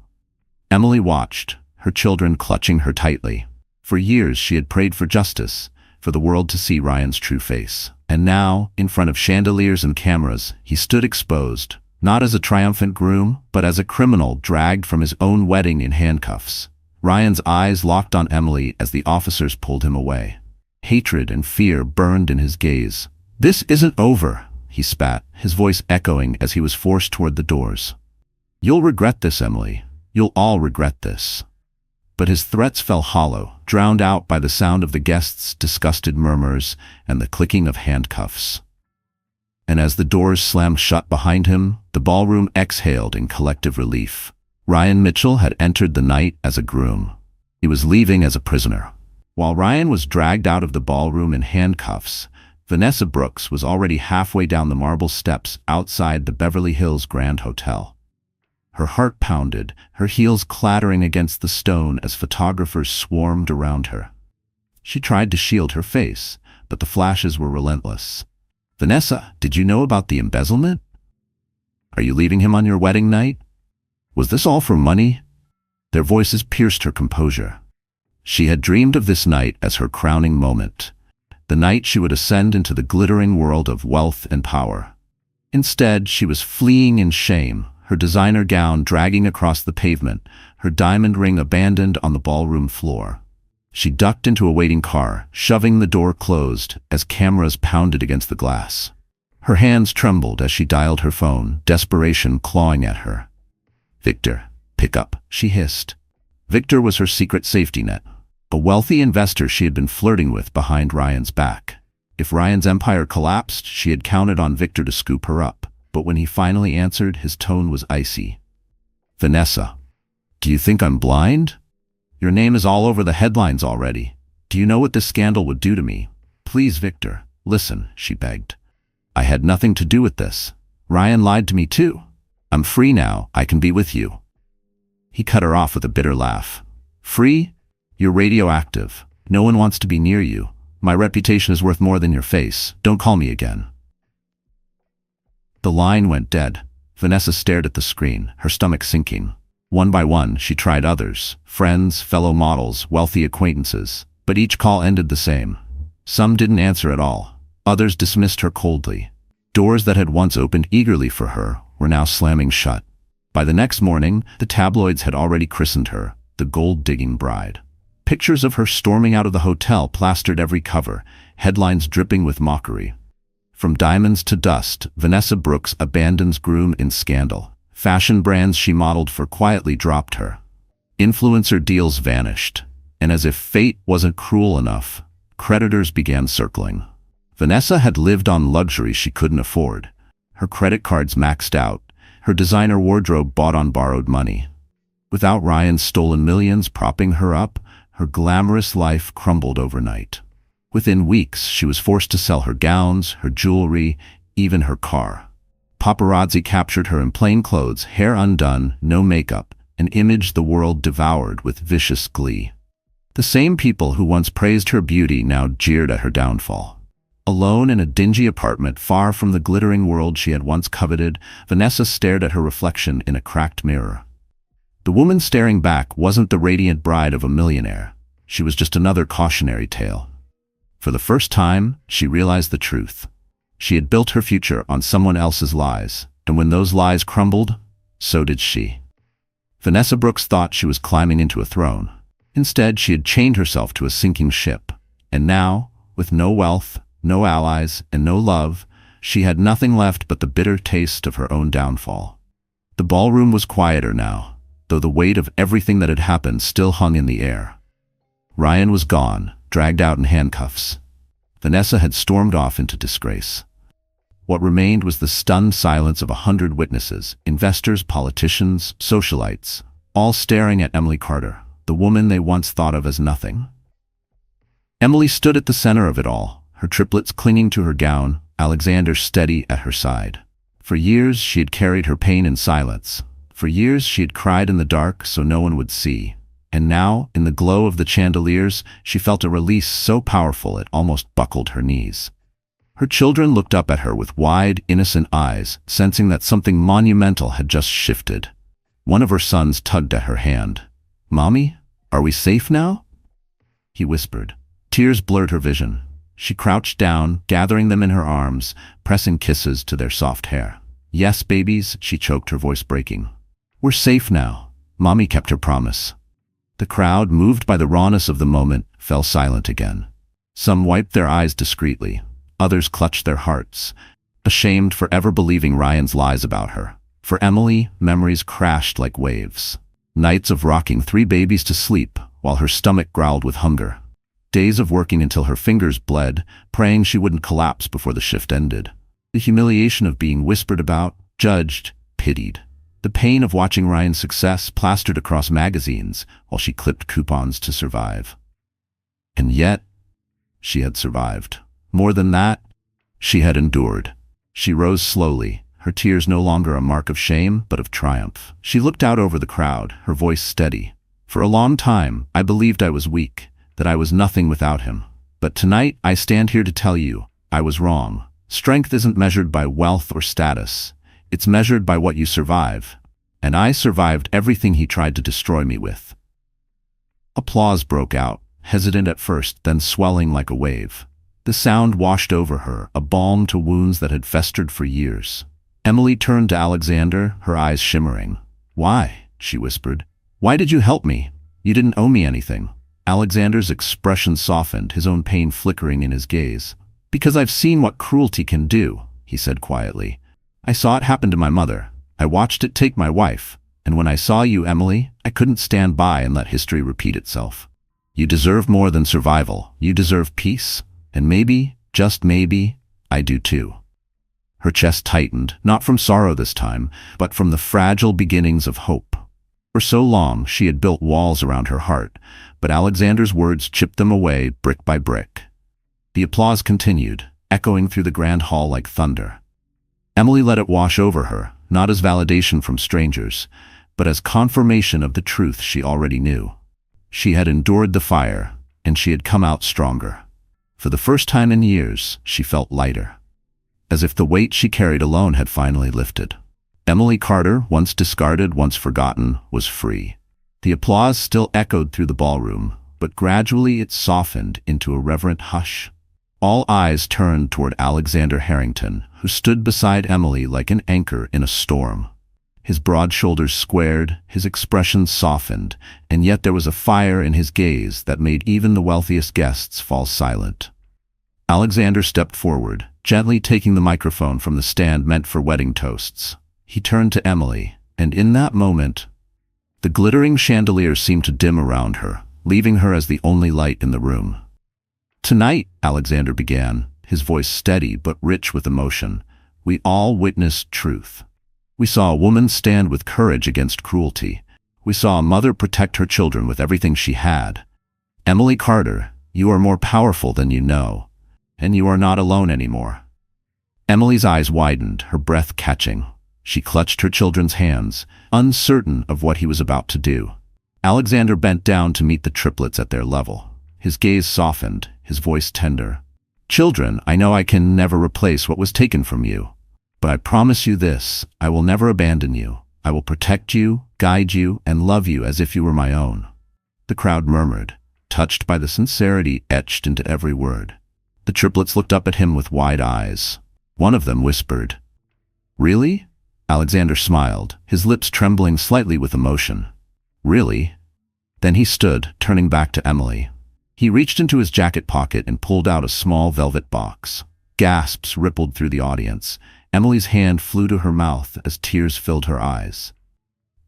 Emily watched, her children clutching her tightly. For years she had prayed for justice, for the world to see Ryan's true face. And now, in front of chandeliers and cameras, he stood exposed, not as a triumphant groom, but as a criminal dragged from his own wedding in handcuffs. Ryan's eyes locked on Emily as the officers pulled him away. Hatred and fear burned in his gaze. "This isn't over," he spat, his voice echoing as he was forced toward the doors. "You'll regret this, Emily. You'll all regret this." But his threats fell hollow, drowned out by the sound of the guests' disgusted murmurs and the clicking of handcuffs. And as the doors slammed shut behind him, the ballroom exhaled in collective relief. Ryan Mitchell had entered the night as a groom. He was leaving as a prisoner. While Ryan was dragged out of the ballroom in handcuffs, Vanessa Brooks was already halfway down the marble steps outside the Beverly Hills Grand Hotel. Her heart pounded, her heels clattering against the stone as photographers swarmed around her. She tried to shield her face, but the flashes were relentless. "Vanessa, did you know about the embezzlement? Are you leaving him on your wedding night? Was this all for money?" Their voices pierced her composure. She had dreamed of this night as her crowning moment, the night she would ascend into the glittering world of wealth and power. Instead, she was fleeing in shame, her designer gown dragging across the pavement, her diamond ring abandoned on the ballroom floor. She ducked into a waiting car, shoving the door closed as cameras pounded against the glass. Her hands trembled as she dialed her phone, desperation clawing at her. "Victor, pick up," she hissed. Victor was her secret safety net, a wealthy investor she had been flirting with behind Ryan's back. If Ryan's empire collapsed, she had counted on Victor to scoop her up. But when he finally answered, his tone was icy. "Vanessa, do you think I'm blind? Your name is all over the headlines already. Do you know what this scandal would do to me? Please, Victor, listen, she begged. I had nothing to do with this. Ryan lied to me too. I'm free now, I can be with you. He cut her off with a bitter laugh. Free? You're radioactive. No one wants to be near you. My reputation is worth more than your face. Don't call me again. The line went dead. Vanessa stared at the screen, her stomach sinking. One by one, she tried others, friends, fellow models, wealthy acquaintances, but each call ended the same. Some didn't answer at all. Others dismissed her coldly. Doors that had once opened eagerly for her were now slamming shut. By the next morning, the tabloids had already christened her the gold-digging bride. Pictures of her storming out of the hotel plastered every cover, headlines dripping with mockery. From diamonds to dust, Vanessa Brooks abandons groom in scandal. Fashion brands she modeled for quietly dropped her. Influencer deals vanished. And as if fate wasn't cruel enough, creditors began circling. Vanessa had lived on luxury she couldn't afford. Her credit cards maxed out, her designer wardrobe bought on borrowed money. Without Ryan's stolen millions propping her up, her glamorous life crumbled overnight. Within weeks, she was forced to sell her gowns, her jewelry, even her car. Paparazzi captured her in plain clothes, hair undone, no makeup, an image the world devoured with vicious glee. The same people who once praised her beauty now jeered at her downfall. Alone in a dingy apartment far from the glittering world she had once coveted, Vanessa stared at her reflection in a cracked mirror. The woman staring back wasn't the radiant bride of a millionaire. She was just another cautionary tale. For the first time, she realized the truth. She had built her future on someone else's lies, and when those lies crumbled, so did she. Vanessa Brooks thought she was climbing into a throne. Instead, she had chained herself to a sinking ship. And now, with no wealth, no allies, and no love, she had nothing left but the bitter taste of her own downfall. The ballroom was quieter now, though the weight of everything that had happened still hung in the air. Ryan was gone, dragged out in handcuffs. Vanessa had stormed off into disgrace. What remained was the stunned silence of 100 witnesses, investors, politicians, socialites, all staring at Emily Carter, the woman they once thought of as nothing. Emily stood at the center of it all, her triplets clinging to her gown, Alexander steady at her side. For years she had carried her pain in silence. For years she had cried in the dark so no one would see. And now, in the glow of the chandeliers, she felt a release so powerful it almost buckled her knees. Her children looked up at her with wide, innocent eyes, sensing that something monumental had just shifted. One of her sons tugged at her hand. "Mommy, are we safe now?" He whispered. Tears blurred her vision. She crouched down, gathering them in her arms, pressing kisses to their soft hair. "Yes, babies," she choked, her voice breaking. "We're safe now. Mommy kept her promise." The crowd, moved by the rawness of the moment, fell silent again. Some wiped their eyes discreetly. Others clutched their hearts, ashamed for ever believing Ryan's lies about her. For Emily, memories crashed like waves. Nights of rocking 3 babies to sleep while her stomach growled with hunger. Days of working until her fingers bled, praying she wouldn't collapse before the shift ended. The humiliation of being whispered about, judged, pitied. The pain of watching Ryan's success plastered across magazines while she clipped coupons to survive. And yet, she had survived. More than that, she had endured. She rose slowly, her tears no longer a mark of shame, but of triumph. She looked out over the crowd, her voice steady. "For a long time, I believed I was weak, that I was nothing without him. But tonight, I stand here to tell you, I was wrong. Strength isn't measured by wealth or status. It's measured by what you survive. And I survived everything he tried to destroy me with." Applause broke out, hesitant at first, then swelling like a wave. The sound washed over her, a balm to wounds that had festered for years. Emily turned to Alexander, her eyes shimmering. "Why?" she whispered. "Why did you help me? You didn't owe me anything." Alexander's expression softened, his own pain flickering in his gaze. "Because I've seen what cruelty can do," he said quietly. "I saw it happen to my mother. I watched it take my wife. And when I saw you, Emily, I couldn't stand by and let history repeat itself. You deserve more than survival. You deserve peace. And maybe, just maybe, I do too." Her chest tightened, not from sorrow this time, but from the fragile beginnings of hope. For so long she had built walls around her heart, but Alexander's words chipped them away brick by brick. The applause continued, echoing through the grand hall like thunder. Emily let it wash over her, not as validation from strangers, but as confirmation of the truth she already knew. She had endured the fire, and she had come out stronger. For the first time in years, she felt lighter, as if the weight she carried alone had finally lifted. Emily Carter, once discarded, once forgotten, was free. The applause still echoed through the ballroom, but gradually it softened into a reverent hush. All eyes turned toward Alexander Harrington, who stood beside Emily like an anchor in a storm. His broad shoulders squared, his expression softened, and yet there was a fire in his gaze that made even the wealthiest guests fall silent. Alexander stepped forward, gently taking the microphone from the stand meant for wedding toasts. He turned to Emily, and in that moment, the glittering chandelier seemed to dim around her, leaving her as the only light in the room. "Tonight," Alexander began, his voice steady but rich with emotion, "we all witnessed truth. We saw a woman stand with courage against cruelty. We saw a mother protect her children with everything she had. Emily Carter, you are more powerful than you know, and you are not alone anymore." Emily's eyes widened, her breath catching. She clutched her children's hands, uncertain of what he was about to do. Alexander bent down to meet the triplets at their level. His gaze softened, his voice tender. "Children, I know I can never replace what was taken from you. But I promise you this, I will never abandon you. I will protect you, guide you, and love you as if you were my own." The crowd murmured, touched by the sincerity etched into every word. The triplets looked up at him with wide eyes. One of them whispered, "Really?" Alexander smiled, his lips trembling slightly with emotion. "Really?" Then he stood, turning back to Emily. He reached into his jacket pocket and pulled out a small velvet box. Gasps rippled through the audience. Emily's hand flew to her mouth as tears filled her eyes.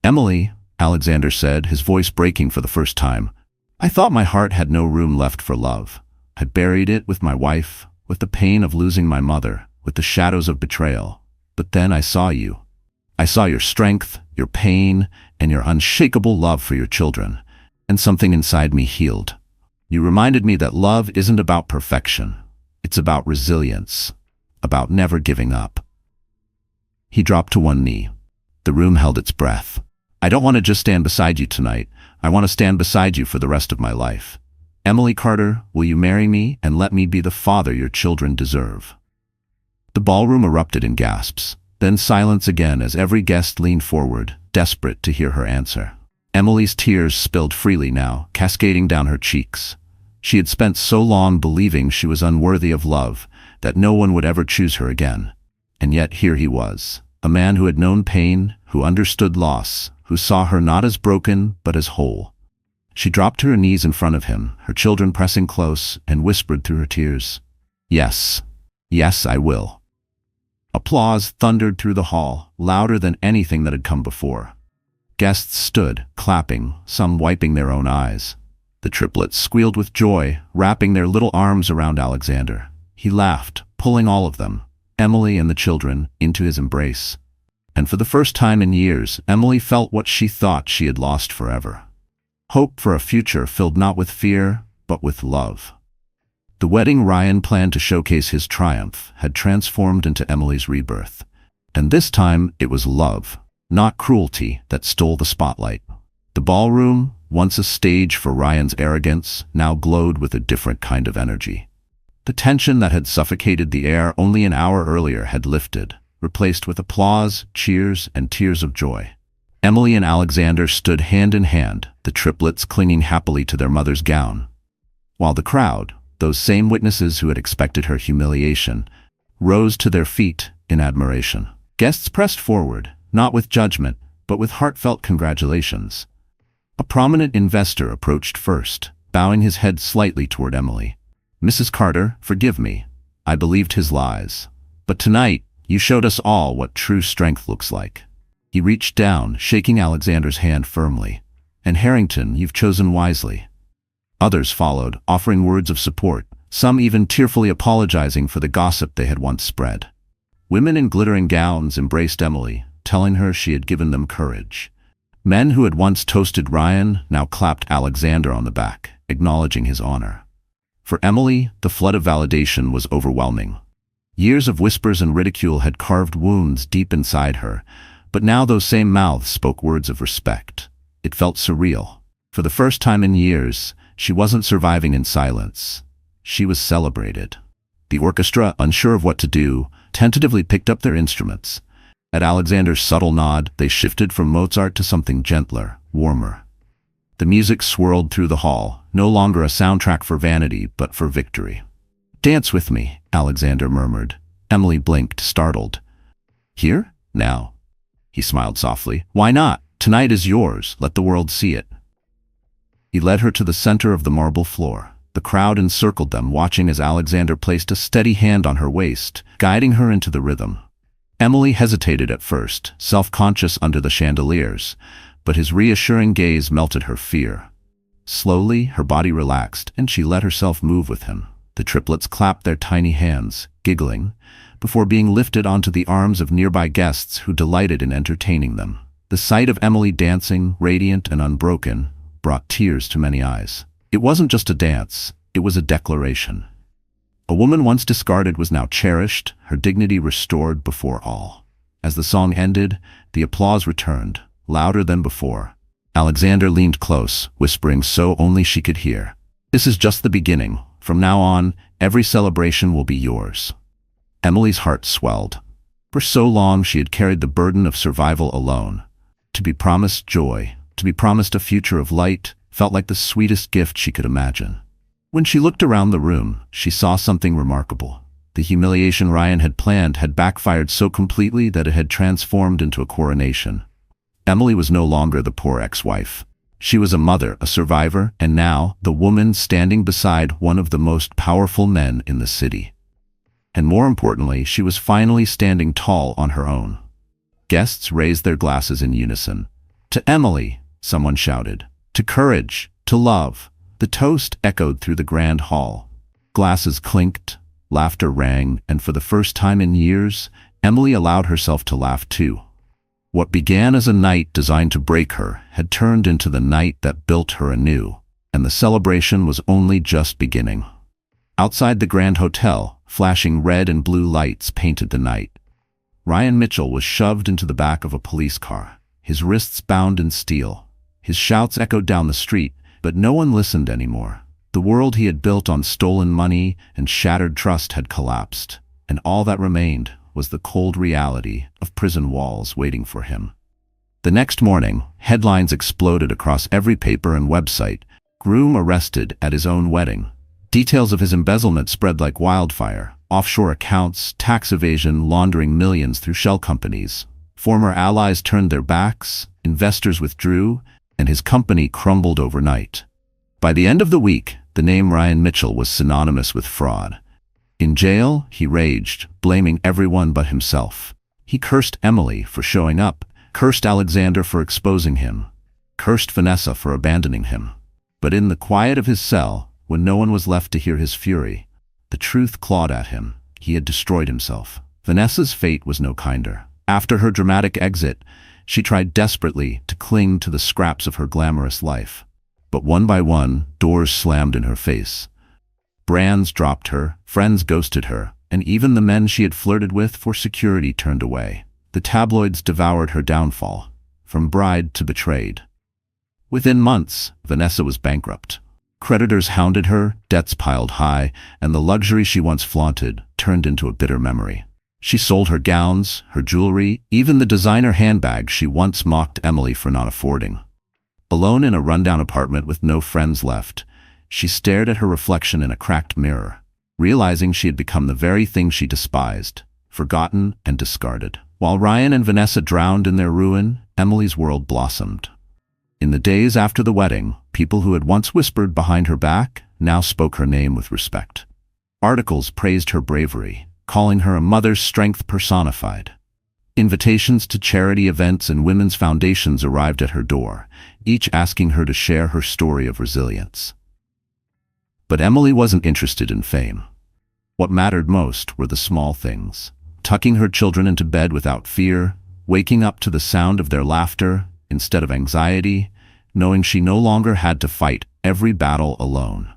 "Emily," Alexander said, his voice breaking for the first time, "I thought my heart had no room left for love. I buried it with my wife, with the pain of losing my mother, with the shadows of betrayal. But then I saw you. I saw your strength, your pain, and your unshakable love for your children, and something inside me healed. You reminded me that love isn't about perfection. It's about resilience, about never giving up." He dropped to one knee. The room held its breath. "I don't want to just stand beside you tonight. I want to stand beside you for the rest of my life. Emily Carter, will you marry me and let me be the father your children deserve?" The ballroom erupted in gasps, then silence again as every guest leaned forward, desperate to hear her answer. Emily's tears spilled freely now, cascading down her cheeks. She had spent so long believing she was unworthy of love, that no one would ever choose her again. And yet here he was, a man who had known pain, who understood loss, who saw her not as broken but as whole. She dropped to her knees in front of him, her children pressing close, and whispered through her tears, "Yes, yes, I will." Applause thundered through the hall, louder than anything that had come before. Guests stood, clapping, some wiping their own eyes. The triplets squealed with joy, wrapping their little arms around Alexander. He laughed, pulling all of them, Emily and the children, into his embrace. And for the first time in years, Emily felt what she thought she had lost forever. Hope for a future filled not with fear, but with love. The wedding Ryan planned to showcase his triumph had transformed into Emily's rebirth. And this time it was love, not cruelty, that stole the spotlight. The ballroom, once a stage for Ryan's arrogance, now glowed with a different kind of energy. The tension that had suffocated the air only an hour earlier had lifted, replaced with applause, cheers, and tears of joy. Emily and Alexander stood hand in hand, the triplets clinging happily to their mother's gown, while the crowd, those same witnesses who had expected her humiliation, rose to their feet in admiration. Guests pressed forward, not with judgment, but with heartfelt congratulations. A prominent investor approached first, bowing his head slightly toward Emily. "Mrs. Carter, forgive me. I believed his lies. But tonight, you showed us all what true strength looks like." He reached down, shaking Alexander's hand firmly. "And Harrington, you've chosen wisely." Others followed, offering words of support, some even tearfully apologizing for the gossip they had once spread. Women in glittering gowns embraced Emily, telling her she had given them courage. Men who had once toasted Ryan now clapped Alexander on the back, acknowledging his honor. For Emily, the flood of validation was overwhelming. Years of whispers and ridicule had carved wounds deep inside her, but now those same mouths spoke words of respect. It felt surreal. For the first time in years, she wasn't surviving in silence. She was celebrated. The orchestra, unsure of what to do, tentatively picked up their instruments. At Alexander's subtle nod, they shifted from Mozart to something gentler, warmer. The music swirled through the hall, no longer a soundtrack for vanity, but for victory. "Dance with me," Alexander murmured. Emily blinked, startled. "Here? Now?" He smiled softly. "Why not? Tonight is yours. Let the world see it." He led her to the center of the marble floor. The crowd encircled them, watching as Alexander placed a steady hand on her waist, guiding her into the rhythm. Emily hesitated at first, self-conscious under the chandeliers, but his reassuring gaze melted her fear. Slowly, her body relaxed, and she let herself move with him. The triplets clapped their tiny hands, giggling, before being lifted onto the arms of nearby guests who delighted in entertaining them. The sight of Emily dancing, radiant and unbroken, brought tears to many eyes. It wasn't just a dance, it was a declaration. A woman once discarded was now cherished, her dignity restored before all. As the song ended, the applause returned, louder than before. Alexander leaned close, whispering so only she could hear. "This is just the beginning. From now on, every celebration will be yours." Emily's heart swelled. For so long she had carried the burden of survival alone. To be promised joy, to be promised a future of light, felt like the sweetest gift she could imagine. When she looked around the room, she saw something remarkable. The humiliation Ryan had planned had backfired so completely that it had transformed into a coronation. Emily was no longer the poor ex-wife. She was a mother, a survivor, and now the woman standing beside one of the most powerful men in the city. And more importantly, she was finally standing tall on her own. Guests raised their glasses in unison. "To Emily," someone shouted. "To courage, to love." The toast echoed through the grand hall. Glasses clinked, laughter rang, and for the first time in years, Emily allowed herself to laugh too. What began as a night designed to break her had turned into the night that built her anew, and the celebration was only just beginning. Outside the Grand Hotel, flashing red and blue lights painted the night. Ryan Mitchell was shoved into the back of a police car, his wrists bound in steel. His shouts echoed down the street, but no one listened anymore. The world he had built on stolen money and shattered trust had collapsed, and all that remained was the cold reality of prison walls waiting for him. The next morning, headlines exploded across every paper and website. Groom arrested at his own wedding. Details of his embezzlement spread like wildfire. Offshore accounts, tax evasion, laundering millions through shell companies. Former allies turned their backs, investors withdrew, and his company crumbled overnight. By the end of the week, the name Ryan Mitchell was synonymous with fraud. In jail, he raged, blaming everyone but himself. He cursed Emily for showing up, cursed Alexander for exposing him, cursed Vanessa for abandoning him. But in the quiet of his cell, when no one was left to hear his fury, the truth clawed at him. He had destroyed himself. Vanessa's fate was no kinder. After her dramatic exit, she tried desperately to cling to the scraps of her glamorous life. But one by one, doors slammed in her face. Brands dropped her, friends ghosted her, and even the men she had flirted with for security turned away. The tabloids devoured her downfall, from bride to betrayed. Within months, Vanessa was bankrupt. Creditors hounded her, debts piled high, and the luxury she once flaunted turned into a bitter memory. She sold her gowns, her jewelry, even the designer handbag she once mocked Emily for not affording. Alone in a rundown apartment with no friends left, she stared at her reflection in a cracked mirror, realizing she had become the very thing she despised, forgotten and discarded. While Ryan and Vanessa drowned in their ruin, Emily's world blossomed. In the days after the wedding, people who had once whispered behind her back now spoke her name with respect. Articles praised her bravery, calling her a mother's strength personified. Invitations to charity events and women's foundations arrived at her door, each asking her to share her story of resilience. But Emily wasn't interested in fame. What mattered most were the small things. Tucking her children into bed without fear, waking up to the sound of their laughter, instead of anxiety, knowing she no longer had to fight every battle alone.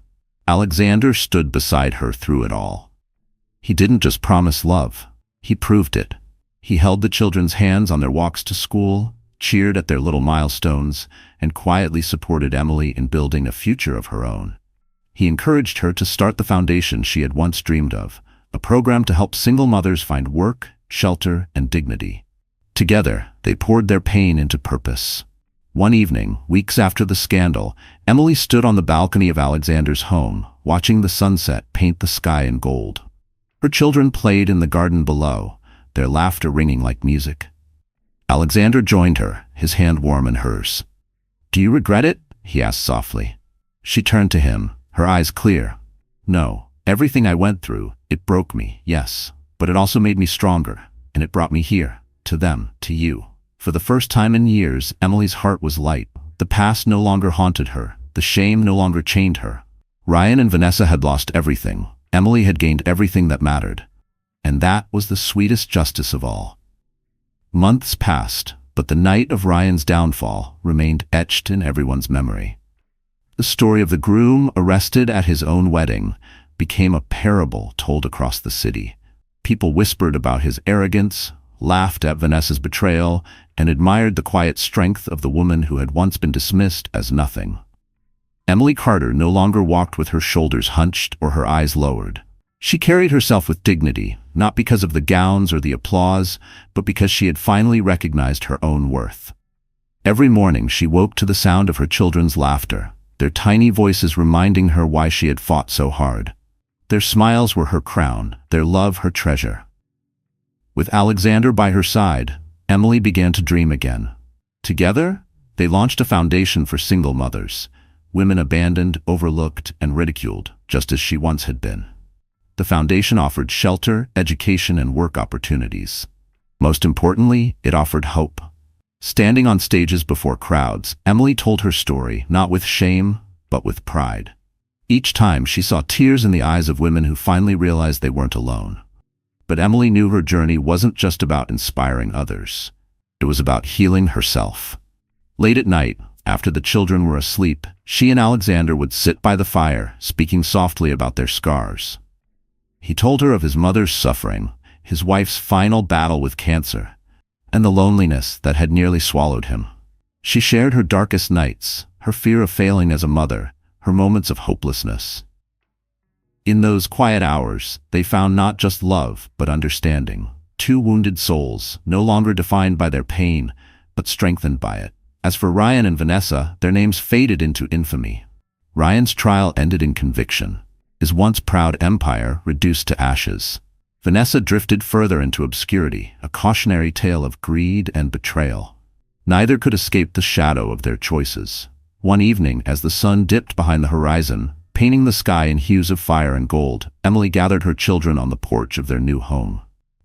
Alexander stood beside her through it all. He didn't just promise love, he proved it. He held the children's hands on their walks to school, cheered at their little milestones, and quietly supported Emily in building a future of her own. He encouraged her to start the foundation she had once dreamed of, a program to help single mothers find work, shelter, and dignity. Together, they poured their pain into purpose. One evening, weeks after the scandal, Emily stood on the balcony of Alexander's home, watching the sunset paint the sky in gold. Her children played in the garden below, their laughter ringing like music. Alexander joined her, his hand warm in hers. "Do you regret it?" he asked softly. She turned to him, her eyes clear. "No, everything I went through, it broke me, yes, but it also made me stronger, and it brought me here, to them, to you." For the first time in years, Emily's heart was light. The past no longer haunted her, the shame no longer chained her. Ryan and Vanessa had lost everything. Emily had gained everything that mattered. And that was the sweetest justice of all. Months passed, but the night of Ryan's downfall remained etched in everyone's memory. The story of the groom arrested at his own wedding became a parable told across the city. People whispered about his arrogance, laughed at Vanessa's betrayal, and admired the quiet strength of the woman who had once been dismissed as nothing. Emily Carter no longer walked with her shoulders hunched or her eyes lowered. She carried herself with dignity, not because of the gowns or the applause, but because she had finally recognized her own worth. Every morning she woke to the sound of her children's laughter, their tiny voices reminding her why she had fought so hard. Their smiles were her crown, their love her treasure. With Alexander by her side, Emily began to dream again. Together, they launched a foundation for single mothers, women abandoned, overlooked, and ridiculed, just as she once had been. The foundation offered shelter, education, and work opportunities. Most importantly, it offered hope. Standing on stages before crowds, Emily told her story, not with shame, but with pride. Each time she saw tears in the eyes of women who finally realized they weren't alone. But Emily knew her journey wasn't just about inspiring others. It was about healing herself. Late at night, after the children were asleep, she and Alexander would sit by the fire, speaking softly about their scars. He told her of his mother's suffering, his wife's final battle with cancer, and the loneliness that had nearly swallowed him. She shared her darkest nights, her fear of failing as a mother, her moments of hopelessness. In those quiet hours, they found not just love, but understanding. Two wounded souls, no longer defined by their pain, but strengthened by it. As for Ryan and Vanessa, their names faded into infamy. Ryan's trial ended in conviction, his once proud empire reduced to ashes. Vanessa drifted further into obscurity, a cautionary tale of greed and betrayal. Neither could escape the shadow of their choices. One evening, as the sun dipped behind the horizon, painting the sky in hues of fire and gold, Emily gathered her children on the porch of their new home.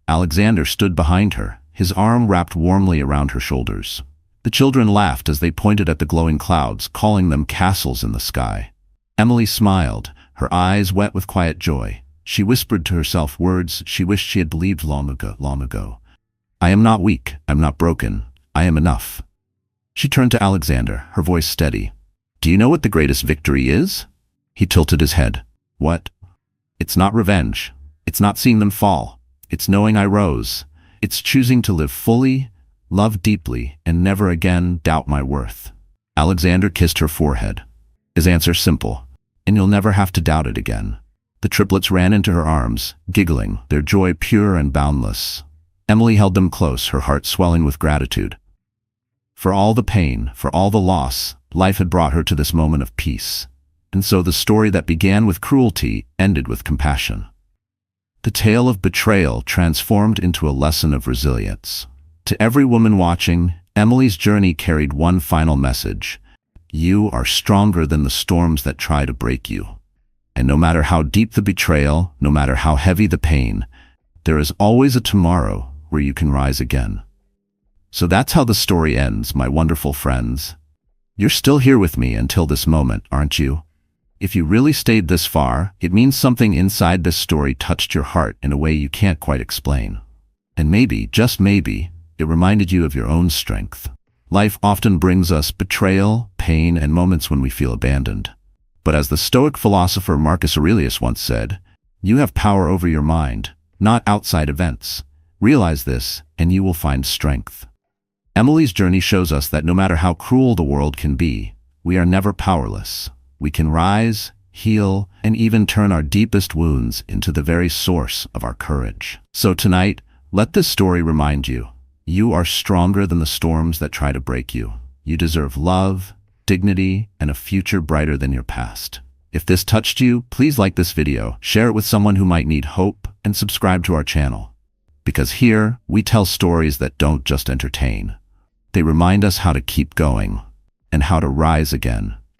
Alexander stood behind her, his arm wrapped warmly around her shoulders. The children laughed as they pointed at the glowing clouds, calling them castles in the sky. Emily smiled, her eyes wet with quiet joy. She whispered to herself words she wished she had believed long ago. "I am not weak, I'm not broken, I am enough." She turned to Alexander, her voice steady. "Do you know what the greatest victory is?" He tilted his head. "What?" "It's not revenge. It's not seeing them fall. It's knowing I rose. It's choosing to live fully, love deeply, and never again doubt my worth." Alexander kissed her forehead. His answer simple, "And you'll never have to doubt it again." The triplets ran into her arms, giggling, their joy pure and boundless. Emily held them close, her heart swelling with gratitude. For all the pain, for all the loss, life had brought her to this moment of peace. And so the story that began with cruelty ended with compassion. The tale of betrayal transformed into a lesson of resilience. To every woman watching, Emily's journey carried one final message. You are stronger than the storms that try to break you. And no matter how deep the betrayal, no matter how heavy the pain, there is always a tomorrow where you can rise again. So that's how the story ends, my wonderful friends. You're still here with me until this moment, aren't you? If you really stayed this far, it means something inside this story touched your heart in a way you can't quite explain. And maybe, just maybe, it reminded you of your own strength. Life often brings us betrayal, pain, and moments when we feel abandoned. But as the Stoic philosopher Marcus Aurelius once said, "You have power over your mind, not outside events. Realize this, and you will find strength." Emily's journey shows us that no matter how cruel the world can be, we are never powerless. We can rise, heal, and even turn our deepest wounds into the very source of our courage. So tonight, let this story remind you, you are stronger than the storms that try to break you. You deserve love, dignity, and a future brighter than your past. If this touched you, please like this video, share it with someone who might need hope, and subscribe to our channel. Because here, we tell stories that don't just entertain. They remind us how to keep going and how to rise again.